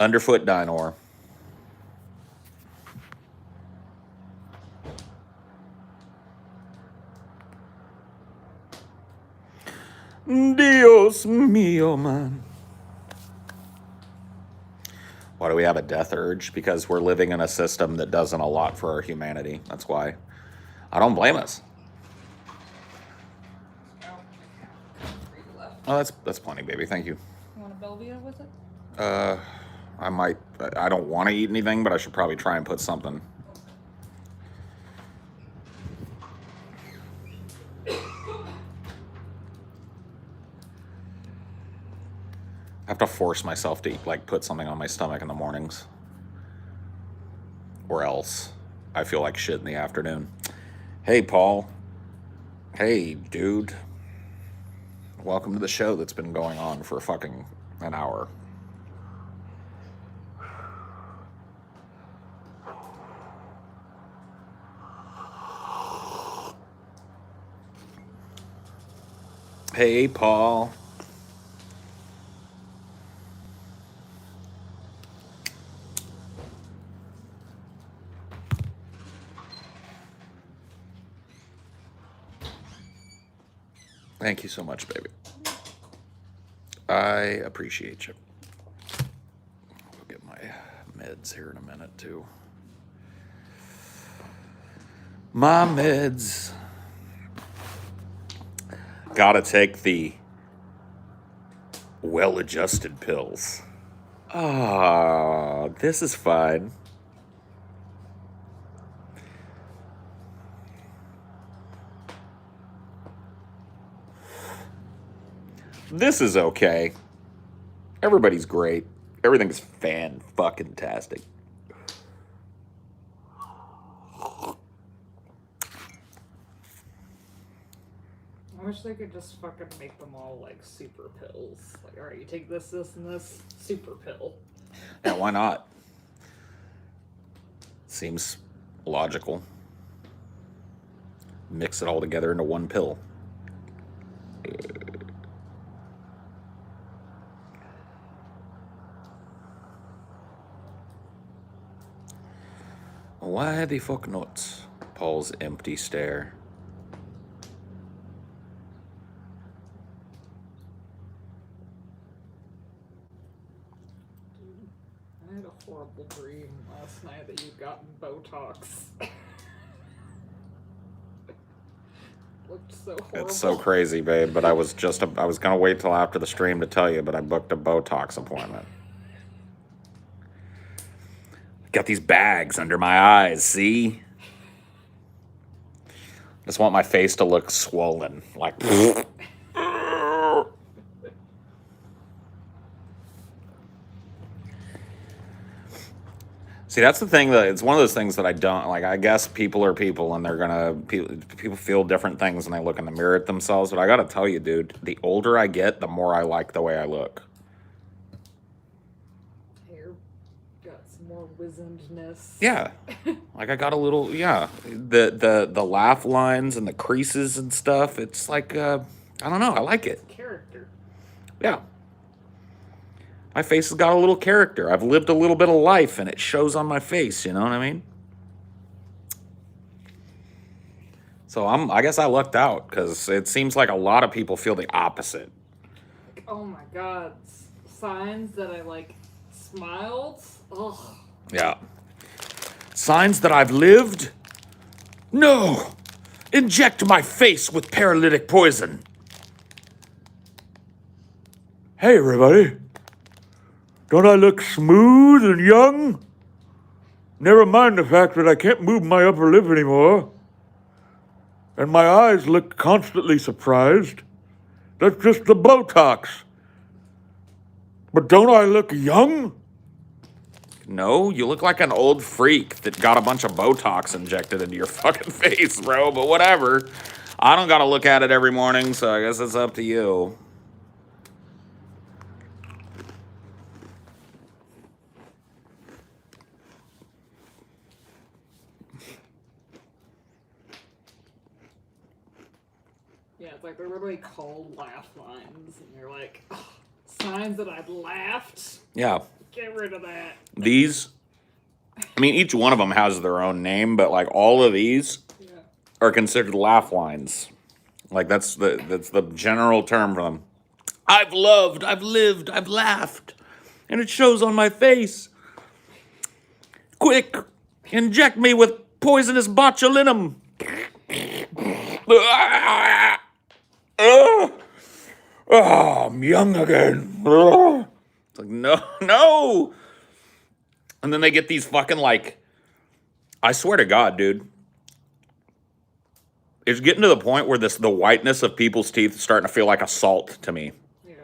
A: Underfoot Dinor. Dios mío, man. Why do we have a death urge? Because we're living in a system that doesn't a lot for our humanity. That's why. I don't blame us. Oh, that's plenty, baby. Thank you.
B: You want a Belvia with it?
A: I might. I don't want to eat anything, but I should probably try and put something. I have to force myself to eat, like put something on my stomach in the mornings, or else I feel like shit in the afternoon. Hey, Paul. Hey, dude. Welcome to the show that's been going on for fucking an hour. Hey, Paul. Thank you so much, baby. I appreciate you. I'll get my meds here in a minute, too. My meds. Gotta take the well-adjusted pills. Ah, this is fine. This is okay. Everybody's great. Everything's fan-fucking-tastic.
B: I wish they could just fucking make them all like super pills. Like, alright, you take this, this, and this super pill.
A: Yeah, why not? Seems logical. Mix it all together into one pill. Why the fuck not? Paul's empty stare.
B: I had a horrible dream last night that you'd gotten Botox. Looked so horrible.
A: It's so crazy, babe, but I was gonna wait till after the stream to tell you, but I booked a Botox appointment. Got these bags under my eyes, see? Just want my face to look swollen, like. See, that's the thing that it's one of those things that I don't like. I guess people are people, and they're gonna people feel different things when they look in the mirror at themselves. But I gotta tell you, dude, the older I get, the more I like the way I look.
B: Hair got some more wizenedness.
A: Yeah, like I got a little. Yeah, the laugh lines and the creases and stuff. It's like I don't know. I like it.
B: Character.
A: Yeah. My face has got a little character. I've lived a little bit of life, and it shows on my face. You know what I mean? So I guess I lucked out because it seems like a lot of people feel the opposite.
B: Like, oh my god, signs that I like smiled. Ugh.
A: Yeah. Signs that I've lived? No! Inject my face with paralytic poison. Hey, everybody. Don't I look smooth and young? Never mind the fact that I can't move my upper lip anymore. And my eyes look constantly surprised. That's just the Botox. But don't I look young? No, you look like an old freak that got a bunch of Botox injected into your fucking face, bro, but whatever. I don't gotta look at it every morning, so I guess it's up to you.
B: Yeah, it's like they're literally called laugh lines, and you're like, oh, signs that I've laughed.
A: Yeah.
B: Get rid of that.
A: These, I mean, each one of them has their own name, but like all of these are considered laugh lines. Like that's the general term for them. I've loved, I've lived, I've laughed, and it shows on my face. Quick, inject me with poisonous botulinum. Oh, I'm young again. It's like, no, no. And then they get these fucking, like, I swear to God, dude. It's getting to the point where the whiteness of people's teeth is starting to feel like a salt to me.
B: Yeah.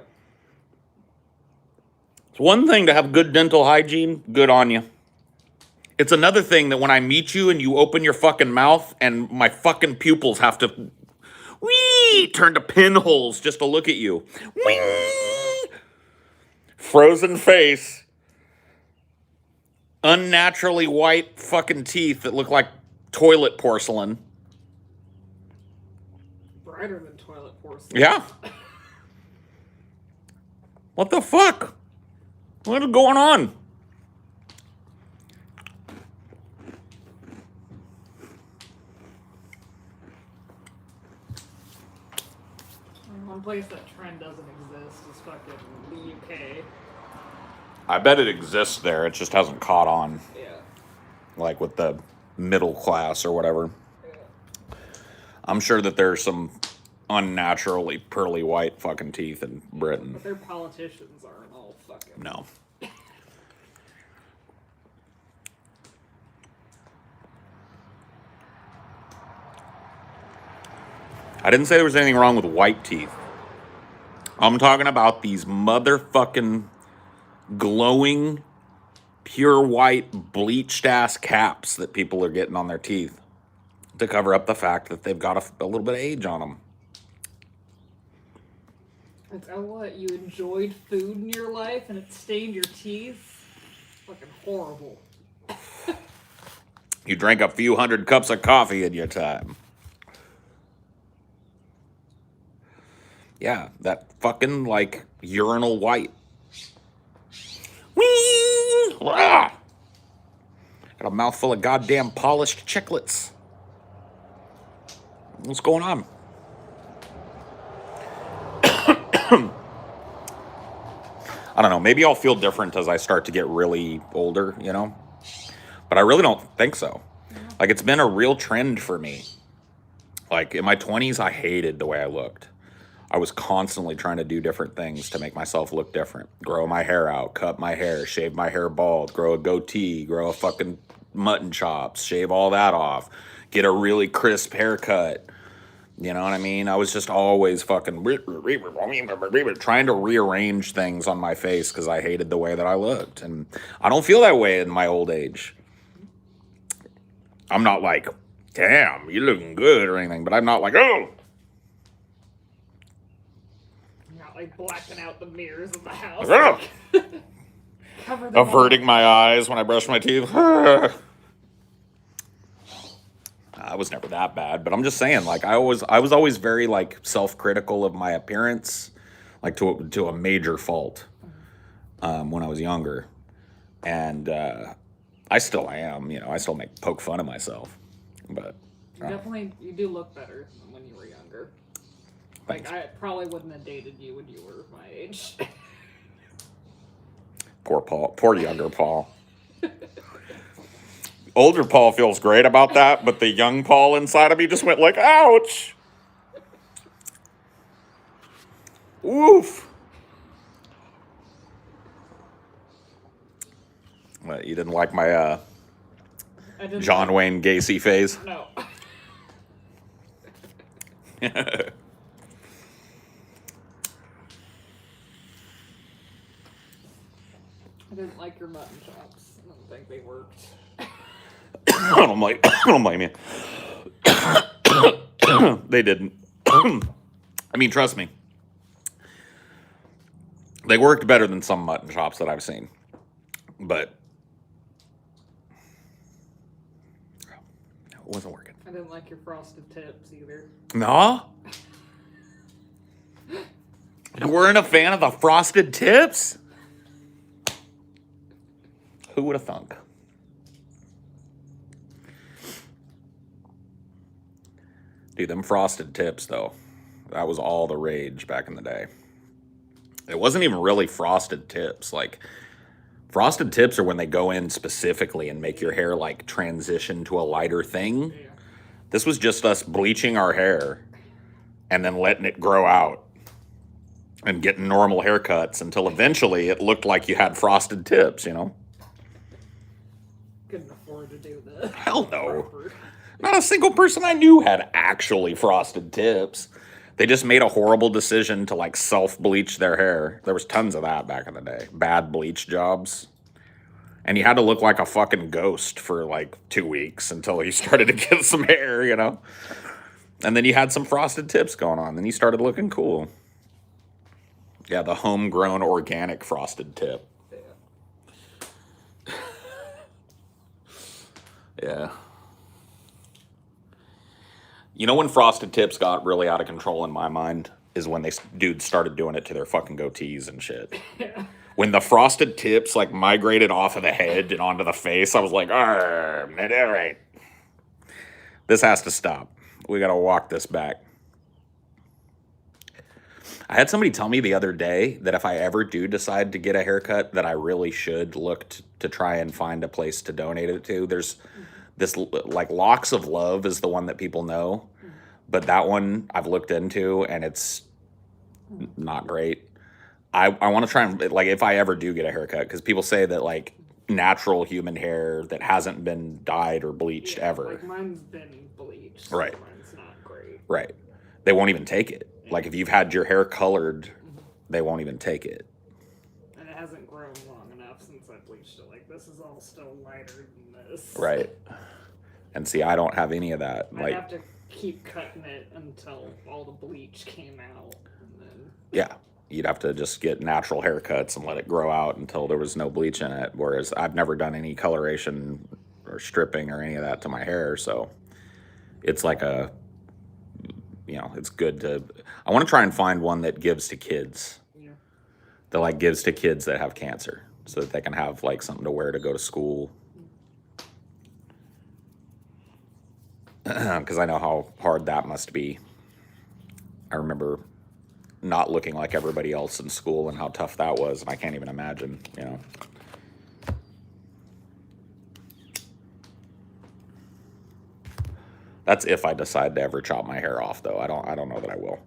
A: It's one thing to have good dental hygiene, good on you. It's another thing that when I meet you and you open your fucking mouth and my fucking pupils have to turn to pinholes just to look at you. Frozen face. Unnaturally white fucking teeth that look like toilet porcelain.
B: Brighter than toilet porcelain.
A: Yeah. What the fuck? What is going on?
B: One place that trend doesn't exist is fucking the UK.
A: I bet it exists there. It just hasn't caught on.
B: Yeah.
A: Like with the middle class or whatever.
B: Yeah.
A: I'm sure that there's some unnaturally pearly white fucking teeth in Britain.
B: But their politicians aren't all fucking...
A: No. I didn't say there was anything wrong with white teeth. I'm talking about these motherfucking glowing, pure white, bleached ass caps that people are getting on their teeth to cover up the fact that they've got a little bit of age on them.
B: It's what? You enjoyed food in your life and it stained your teeth? Fucking horrible.
A: You drank a few hundred cups of coffee in your time. Yeah, that fucking, like, urinal white. Whee! Got a mouthful of goddamn polished chiclets. What's going on? I don't know. Maybe I'll feel different as I start to get really older, you know? But I really don't think so. Like, it's been a real trend for me. Like, in my 20s, I hated the way I looked. I was constantly trying to do different things to make myself look different. Grow my hair out, cut my hair, shave my hair bald, grow a goatee, grow a fucking mutton chops, shave all that off, get a really crisp haircut. You know what I mean? I was just always fucking trying to rearrange things on my face because I hated the way that I looked. And I don't feel that way in my old age. I'm not like, damn, you looking good or anything, but I'm not like, oh.
B: Not like blacking out the mirrors of the house.
A: Oh.
B: Cover them
A: Averting my eyes when I brush my teeth. I was never that bad, but I'm just saying, like, I was always very, like, self-critical of my appearance, like, to a major fault when I was younger. And I still am, you know, I still poke fun of myself. But
B: you do look better than when you were younger.
A: Thanks.
B: Like, I probably wouldn't have dated you when you were my age.
A: Poor Paul. Poor younger Paul. Older Paul feels great about that, but the young Paul inside of me just went like, ouch. Woof. What, you didn't like my John Wayne Gacy phase?
B: No.
A: I
B: didn't like your mutton chops. I don't think they worked.
A: don't blame you. They didn't. I mean, trust me. They worked better than some mutton chops that I've seen. But it wasn't working.
B: I didn't like your frosted tips either.
A: No? You weren't a fan of the frosted tips? Who would have thunk? Dude, them frosted tips, though, that was all the rage back in the day. It wasn't even really frosted tips. Like, frosted tips are when they go in specifically and make your hair, like, transition to a lighter thing.
B: Yeah.
A: This was just us bleaching our hair and then letting it grow out and getting normal haircuts until eventually it looked like you had frosted tips, you know?
B: Couldn't afford to do the
A: Hell no.
B: proper.
A: Not a single person I knew had actually frosted tips. They just made a horrible decision to like self-bleach their hair. There was tons of that back in the day. Bad bleach jobs. And you had to look like a fucking ghost for like 2 weeks until you started to get some hair, you know? And then you had some frosted tips going on. Then you started looking cool. Yeah, the homegrown organic frosted tip.
B: Yeah.
A: Yeah. You know when frosted tips got really out of control in my mind is when they dudes started doing it to their fucking goatees and shit.
B: Yeah.
A: When the frosted tips like migrated off of the head and onto the face, I was like, all right. This has to stop. We got to walk this back. I had somebody tell me the other day that if I ever do decide to get a haircut, that I really should look to try and find a place to donate it to. There's this, like, Locks of Love is the one that people know, but that one I've looked into and it's not great. I want to try and, like, if I ever do get a haircut, because people say that, like, natural human hair that hasn't been dyed or bleached ever.
B: Like mine's been bleached. So
A: Right.
B: mine's not great.
A: Right. They won't even take it. Like, if you've had your hair colored, they won't even take it.
B: And it hasn't grown long enough since I bleached it. Like, this is all still lighter than this.
A: Right. And see, I don't have any of that.
B: I'd
A: Like,
B: have to keep cutting it until all the bleach came out. And then
A: yeah, you'd have to just get natural haircuts and let it grow out until there was no bleach in it. Whereas I've never done any coloration or stripping or any of that to my hair. So it's like a, you know, it's good to, I want to try and find one that gives to kids.
B: Yeah.
A: That like gives to kids that have cancer so that they can have like something to wear to go to school. Because I know how hard that must be. I remember not looking like everybody else in school and how tough that was, and I can't even imagine, you know. That's if I decide to ever chop my hair off, though. I don't know that I will.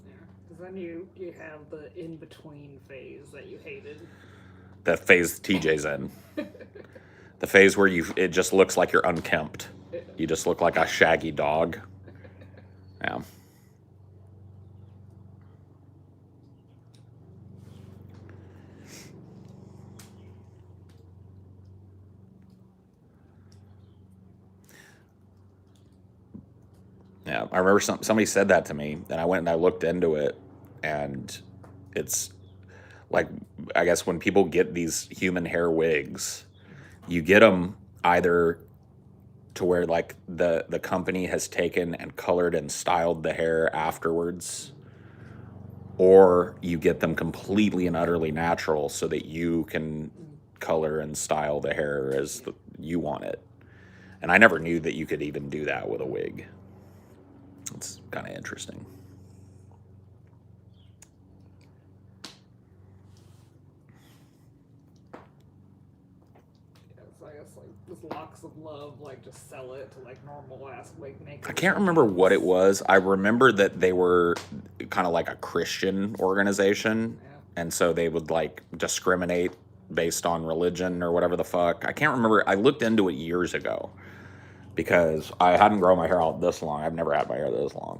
B: Yeah. Because then you have the in-between phase that you hated.
A: The phase TJ's in. The phase where it just looks like you're unkempt. You just look like a shaggy dog. Yeah. Yeah, I remember somebody said that to me, and I went and I looked into it, and it's like, I guess when people get these human hair wigs, you get them either to where like the company has taken and colored and styled the hair afterwards, or you get them completely and utterly natural so that you can color and style the hair as you want it. And I never knew that you could even do that with a wig. It's kind of interesting.
B: I guess like this Locks of Love, like just sell it to like normal ass wig makers.
A: I can't remember what it was. I remember that they were kind of like a Christian organization, and so they would like discriminate based on religion or whatever the fuck. I can't remember. I looked into it years ago because I hadn't grown my hair out this long. I've never had my hair this long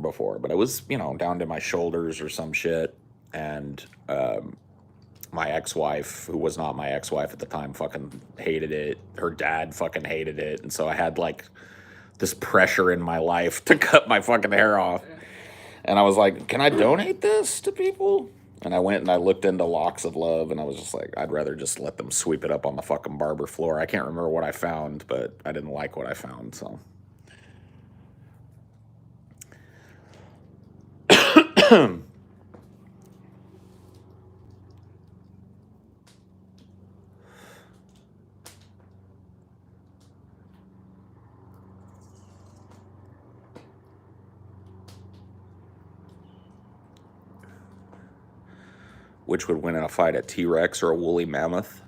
A: before, but it was, you know, down to my shoulders or some shit. And my ex-wife, who was not my ex-wife at the time, fucking hated it. Her dad fucking hated it. And so I had like this pressure in my life to cut my fucking hair off. And I was like, can I donate this to people? And I went and I looked into Locks of Love, and I was just like, I'd rather just let them sweep it up on the fucking barber floor. I can't remember what I found, but I didn't like what I found, so. Which would win in a fight, a T-Rex or a woolly mammoth?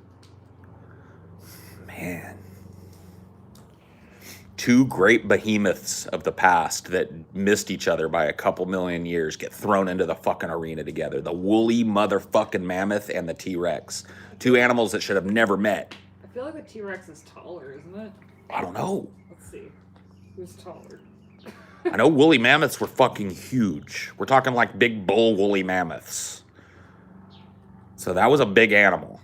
A: Man. Two great behemoths of the past that missed each other by a couple million years get thrown into the fucking arena together. The woolly motherfucking mammoth and the T-Rex. Two animals that should have never met.
B: I feel like the T-Rex is taller, isn't it?
A: I don't know.
B: Let's see. Who's taller?
A: I know woolly mammoths were fucking huge. We're talking like big bull woolly mammoths. So that was a big animal.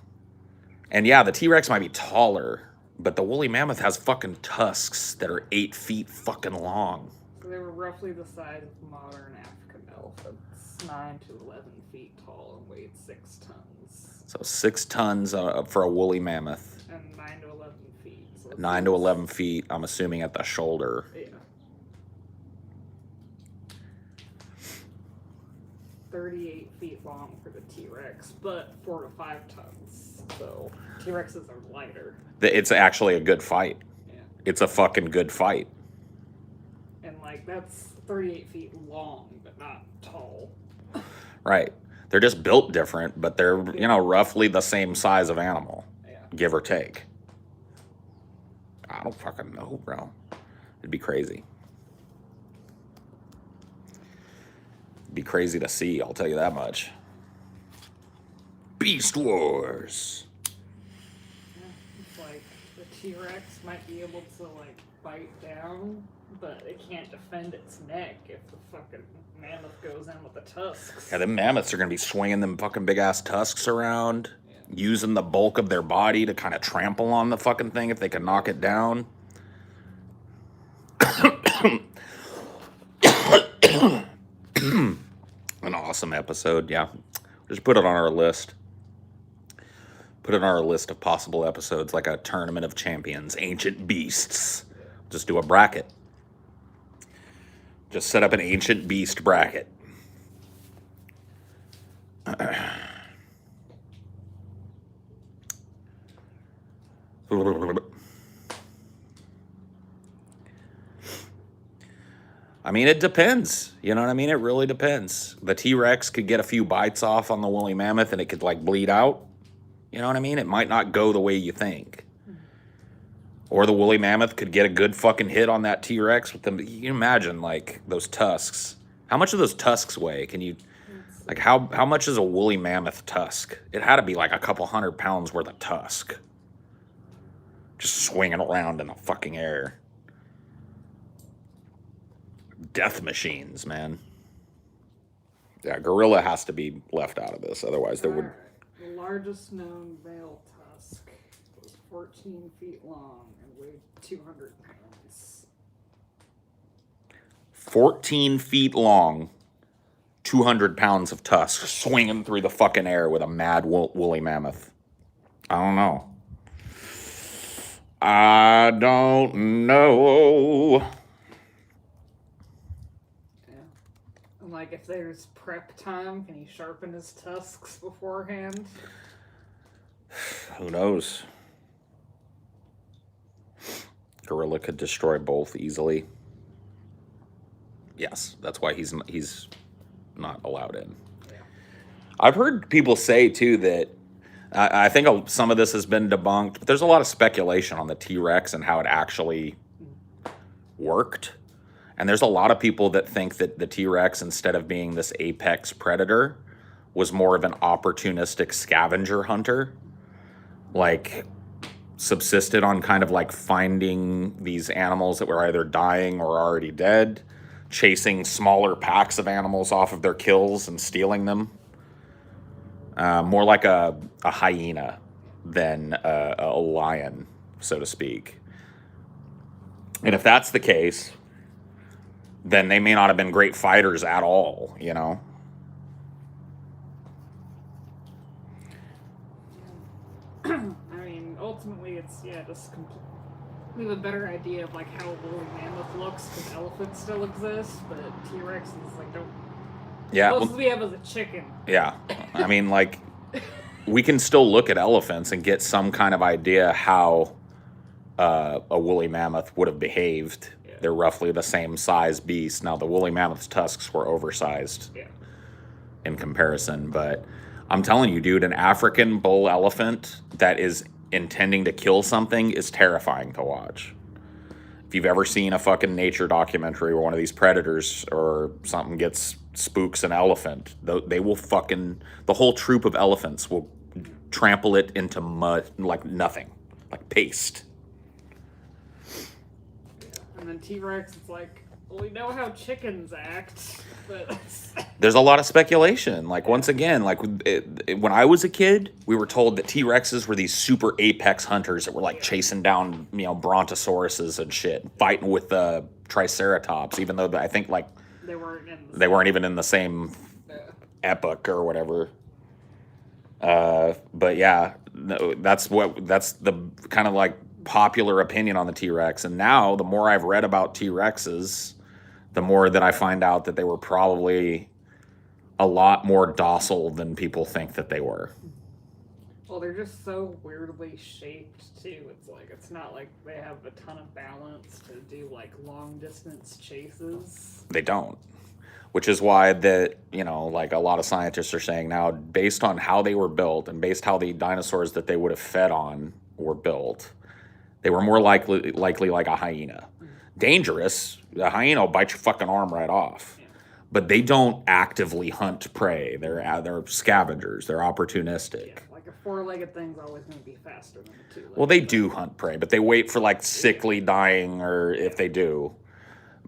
A: And yeah, the T-Rex might be taller, but the woolly mammoth has fucking tusks that are 8 feet fucking long.
B: So they were roughly the size of modern African elephants, 9 to 11 feet tall and weighed 6 tons.
A: So 6 tons for a woolly mammoth.
B: And 9 to 11 feet. So
A: 9 to 11 feet, I'm assuming at the shoulder.
B: Yeah. 38 feet long for the T-Rex, but 4 to 5 tons. So T-Rexes are lighter.
A: It's actually a good fight.
B: Yeah.
A: It's a fucking good fight.
B: And like that's 38 feet long, but not tall.
A: Right. They're just built different, but they're, you know, roughly the same size of animal.
B: Yeah.
A: Give or take. I don't fucking know, bro. It'd be crazy. It'd be crazy to see, I'll tell you that much. Beast Wars.
B: Yeah, it's like the T-Rex might be able to like bite down, but it can't defend its neck if the fucking mammoth goes in with the tusks.
A: Yeah, them mammoths are gonna be swinging them fucking big ass tusks around,
B: Yeah.
A: using the bulk of their body to kind of trample on the fucking thing if they can knock it down. An awesome episode, yeah. Just put it on our list. Put it on our list of possible episodes, like a Tournament of Champions, Ancient Beasts. Just do a bracket. Just set up an Ancient Beast bracket. I mean, it depends. You know what I mean? It really depends. The T-Rex could get a few bites off on the woolly mammoth and it could, like, bleed out. You know what I mean? It might not go the way you think. Or the woolly mammoth could get a good fucking hit on that T-Rex with them. You can imagine, like, those tusks. How much do those tusks weigh? Can you... Like, how much is a woolly mammoth tusk? It had to be, like, a couple 100 pounds worth of tusk. Just swinging around in the fucking air. Death machines, man. Yeah, gorilla has to be left out of this. Otherwise, there would...
B: Alright. The largest known male tusk was 14 feet long and weighed 200 pounds.
A: 14 feet long, 200 pounds of tusk swinging through the fucking air with a mad woolly mammoth. I don't know. I don't know.
B: Yeah. And like if there's prep time, can he sharpen his tusks beforehand?
A: Who knows? Gorilla could destroy both easily. Yes, that's why he's not allowed in.
B: Yeah.
A: I've heard people say too that I think some of this has been debunked, but there's a lot of speculation on the T-Rex and how it actually worked. And there's a lot of people that think that the T-Rex, instead of being this apex predator, was more of an opportunistic scavenger hunter. Like, subsisted on kind of like finding these animals that were either dying or already dead, chasing smaller packs of animals off of their kills and stealing them. More like a hyena than a lion, so to speak. And if that's the case, then they may not have been great fighters at all, you know?
B: I mean, ultimately, it's just we have a better idea of like how a woolly mammoth looks because elephants still exist, but T-Rexes like don't.
A: Yeah.
B: Closest we have is a chicken.
A: Yeah. I mean, like, we can still look at elephants and get some kind of idea how a woolly mammoth would have behaved.
B: Yeah.
A: They're roughly the same size beast. Now, the woolly mammoth's tusks were oversized in comparison, but I'm telling you, dude, an African bull elephant that is intending to kill something is terrifying to watch. If you've ever seen a fucking nature documentary where one of these predators or something gets spooks an elephant, they will fucking, the whole troop of elephants will trample it into mud like nothing, like paste.
B: And then T-Rex, it's like, well, we know how chickens act, but
A: There's a lot of speculation. Like, once again, like when I was a kid, we were told that T-Rexes were these super apex hunters that were like chasing down, you know, brontosauruses and shit, fighting with the Triceratops, even though I think like
B: they
A: weren't even in the same epoch or whatever. But yeah, no, that's the kind of like popular opinion on the T-Rex. And now the more I've read about T-Rexes, the more that I find out that they were probably a lot more docile than people think that they were.
B: Well, they're just so weirdly shaped too. It's like it's not like they have a ton of balance to do like long distance chases.
A: They don't. Which is why that, you know, like a lot of scientists are saying now, based on how they were built and based how the dinosaurs that they would have fed on were built, they were more likely like a hyena. Dangerous. A hyena will bite your fucking arm right off.
B: Yeah.
A: But they don't actively hunt prey. They're scavengers. They're opportunistic.
B: Yeah, like a four-legged thing's always going to be faster than a two-legged.
A: Well, they do hunt prey, but they wait for like sickly dying, or if they do.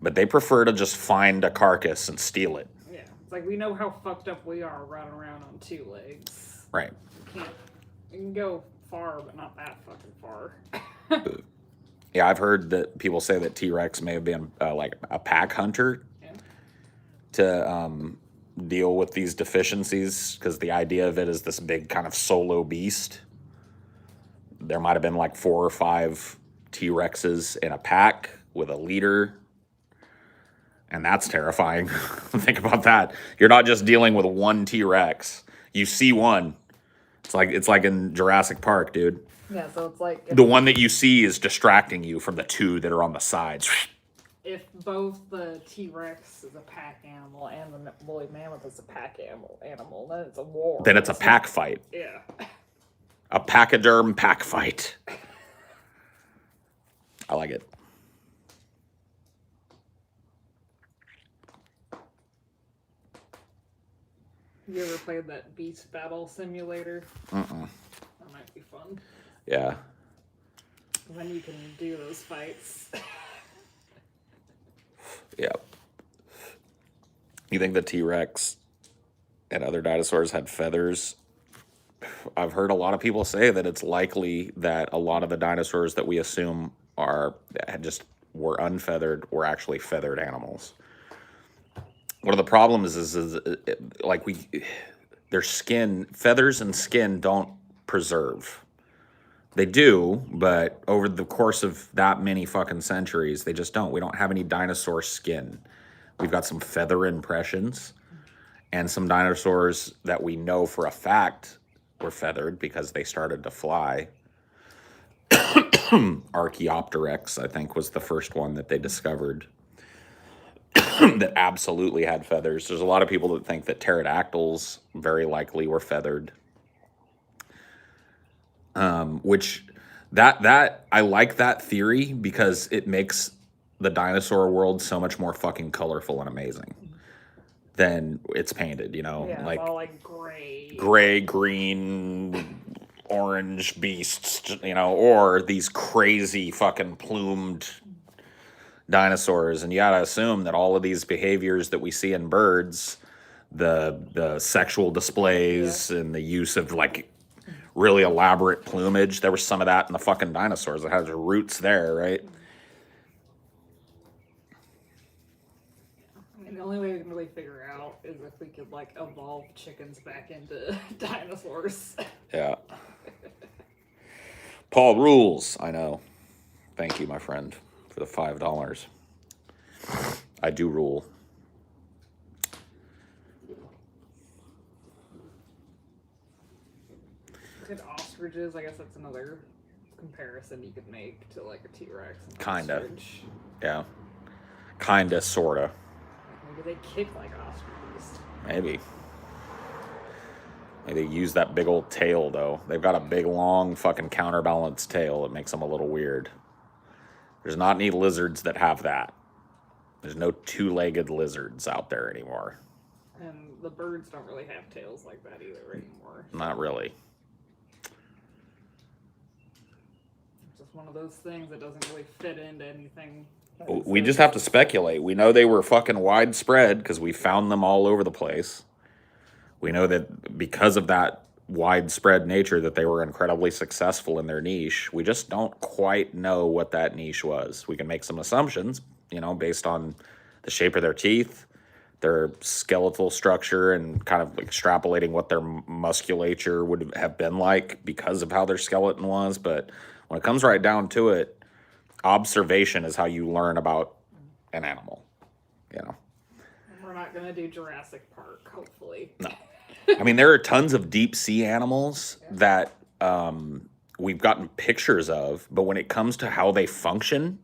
A: But they prefer to just find a carcass and steal it.
B: Yeah, it's like we know how fucked up we are running around on two legs.
A: Right.
B: You can go far, but not that fucking far.
A: Yeah, I've heard that people say that T-Rex may have been like a pack hunter to deal with these deficiencies, because the idea of it is this big kind of solo beast. There might have been like 4 or 5 T-Rexes in a pack with a leader. And that's terrifying. Think about that. You're not just dealing with one T-Rex. You see one. It's like in Jurassic Park, dude.
B: Yeah, so it's like
A: The one that you see is distracting you from the 2 that are on the sides.
B: if both the T-Rex is a pack animal and the woolly mammoth is a pack animal, then it's a war.
A: Then it's a pack fight.
B: Yeah.
A: A pachyderm pack fight. I like it.
B: You ever played that Beast Battle Simulator?
A: Uh-uh.
B: That might be fun.
A: Yeah.
B: Then you can do those fights.
A: Yeah. You think the T-Rex and other dinosaurs had feathers? I've heard a lot of people say that it's likely that a lot of the dinosaurs that we assume were unfeathered were actually feathered animals. One of the problems is like their skin, feathers and skin don't preserve. They do, but over the course of that many fucking centuries, they just don't. We don't have any dinosaur skin. We've got some feather impressions and some dinosaurs that we know for a fact were feathered because they started to fly. Archaeopteryx, I think, was the first one that they discovered that absolutely had feathers. There's a lot of people that think that pterodactyls very likely were feathered. Which that I like that theory because it makes the dinosaur world so much more fucking colorful and amazing than it's painted, you know?
B: Yeah,
A: like
B: all like gray.
A: Gray, green, orange beasts, you know, or these crazy fucking plumed dinosaurs. And you gotta assume that all of these behaviors that we see in birds, the sexual displays and the use of like really elaborate plumage, there was some of that in the fucking dinosaurs. It has roots there, right?
B: I mean, the only way we can really figure out is if we could like evolve chickens back into dinosaurs.
A: Yeah. Paul rules. I know. Thank you, my friend, for the $5. I do rule.
B: Good ostriches, I guess that's another comparison you could make to like a T-Rex.
A: Kinda.
B: Ostrich.
A: Yeah. Kinda, sorta.
B: Maybe they kick like ostriches.
A: Maybe. Maybe they use that big old tail, though. They've got a big, long, fucking counterbalanced tail. It makes them a little weird. There's not any lizards that have that. There's no two-legged lizards out there anymore.
B: And the birds don't really have tails like that either anymore.
A: Not really.
B: It's just one of those things that doesn't really fit into anything.
A: We just have to speculate. We know they were fucking widespread because we found them all over the place. We know that because of that widespread nature that they were incredibly successful in their niche. We just don't quite know what that niche was. We can make some assumptions, based on the shape of their teeth, their skeletal structure, and kind of extrapolating what their musculature would have been like because of how their skeleton was. But when it comes right down to it, observation is how you learn about an animal,
B: We're not going to do Jurassic Park, hopefully.
A: No. I mean, there are tons of deep sea animals that we've gotten pictures of, but when it comes to how they function,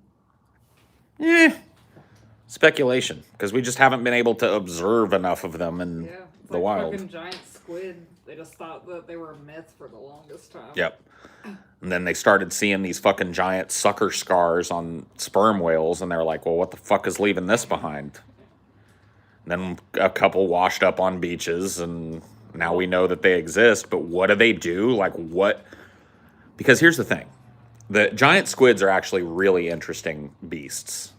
A: speculation, because we just haven't been able to observe enough of them in the wild.
B: Fucking giant squid. They just thought that they were a myth for the longest time.
A: Yep. And then they started seeing these fucking giant sucker scars on sperm whales, and they're like, well, what the fuck is leaving this behind? And then a couple washed up on beaches, and now we know that they exist, but what do they do? Like, what? Because here's the thing. The giant squids are actually really interesting beasts.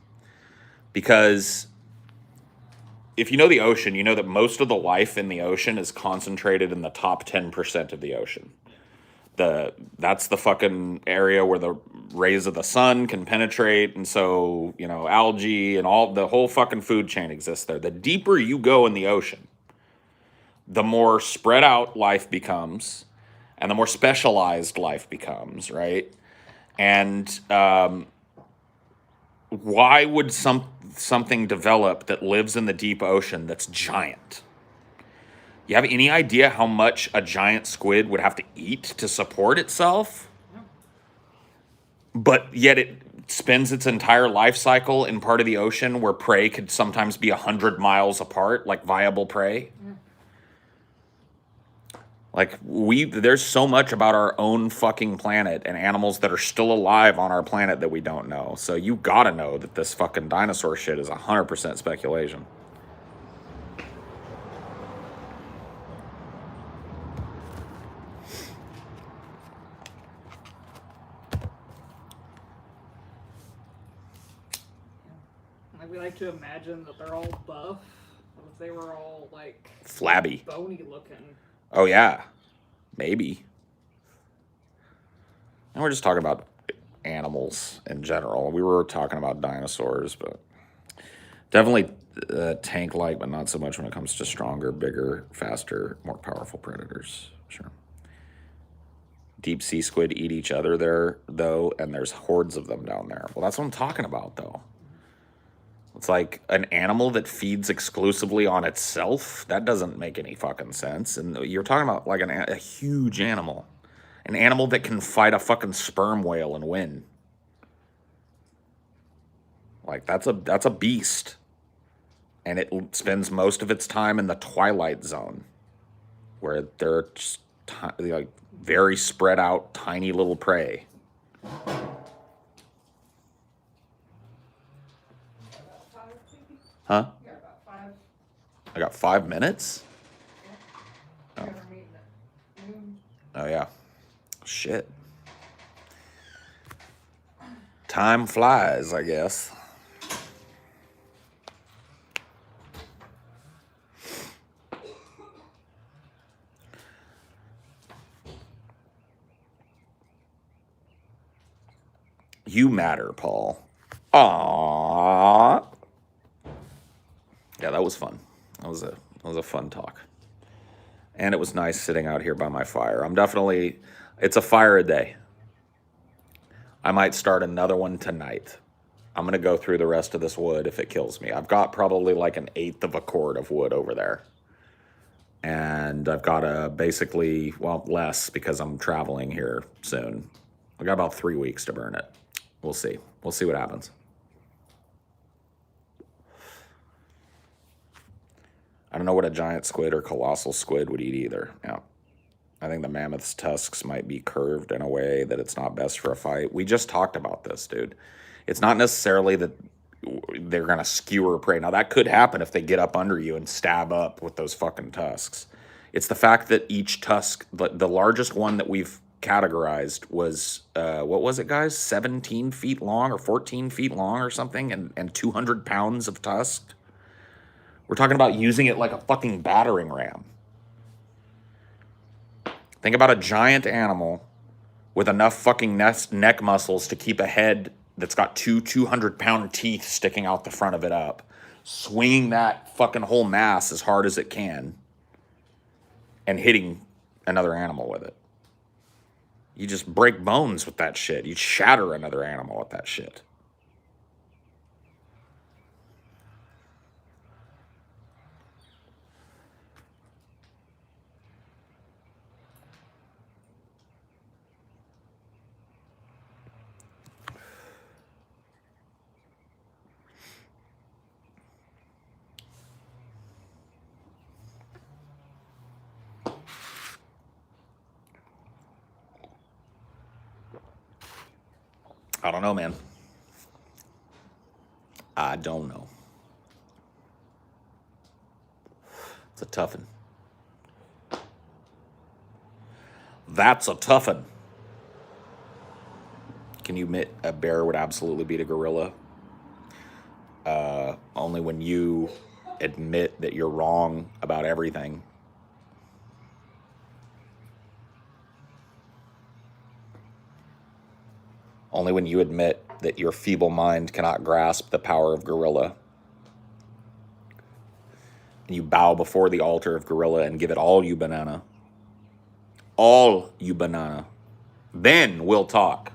A: Because if you know the ocean, you know that most of the life in the ocean is concentrated in the top 10% of the ocean. That's the fucking area where the rays of the sun can penetrate, and so, algae and all the whole fucking food chain exists there. The deeper you go in the ocean, the more spread out life becomes, and the more specialized life becomes, right? And why would something develop that lives in the deep ocean that's giant? You have any idea how much a giant squid would have to eat to support itself? But yet it spends its entire life cycle in part of the ocean where prey could sometimes be 100 miles apart, like viable prey. Like, there's so much about our own fucking planet and animals that are still alive on our planet that we don't know. So you gotta know that this fucking dinosaur shit is 100% speculation.
B: We like to imagine that they're all buff. If they were all like
A: flabby,
B: bony looking.
A: Oh yeah, maybe. And we're just talking about animals in general. We were talking about dinosaurs, but definitely tank-like, but not so much when it comes to stronger, bigger, faster, more powerful predators. Sure. Deep sea squid eat each other there, though, and there's hordes of them down there. Well, that's what I'm talking about, though. It's like an animal that feeds exclusively on itself. That doesn't make any fucking sense. And you're talking about like a huge animal. An animal that can fight a fucking sperm whale and win. Like, that's a beast. And it spends most of its time in the twilight zone. Where they're just like very spread out, tiny little prey. Huh?
B: Yeah, about 5.
A: I got 5 minutes?
B: Yeah.
A: Oh, yeah. Shit. Time flies, I guess. You matter, Paul. Aww. Yeah, that was fun. That was a fun talk. And it was nice sitting out here by my fire. It's a fire a day. I might start another one tonight. I'm going to go through the rest of this wood if it kills me. I've got probably like an eighth of a cord of wood over there. And I've got basically, well, less because I'm traveling here soon. I got about 3 weeks to burn it. We'll see. We'll see what happens. I don't know what a giant squid or colossal squid would eat either. Yeah. I think the mammoth's tusks might be curved in a way that it's not best for a fight. We just talked about this, dude. It's not necessarily that they're going to skewer prey. Now, that could happen if they get up under you and stab up with those fucking tusks. It's the fact that each tusk, the largest one that we've categorized was, what was it, guys? 17 feet long or 14 feet long or something, and 200 pounds of tusk. We're talking about using it like a fucking battering ram. Think about a giant animal with enough fucking neck muscles to keep a head that's got 200-pound teeth sticking out the front of it up, swinging that fucking whole mass as hard as it can, and hitting another animal with it. You just break bones with that shit. You shatter another animal with that shit. I don't know, man. I don't know. It's a toughin'. That's a toughin'. Can you admit a bear would absolutely beat a gorilla? Only when you admit that you're wrong about everything. Only when you admit that your feeble mind cannot grasp the power of gorilla. And you bow before the altar of gorilla and give it all you banana. All you banana. Then we'll talk.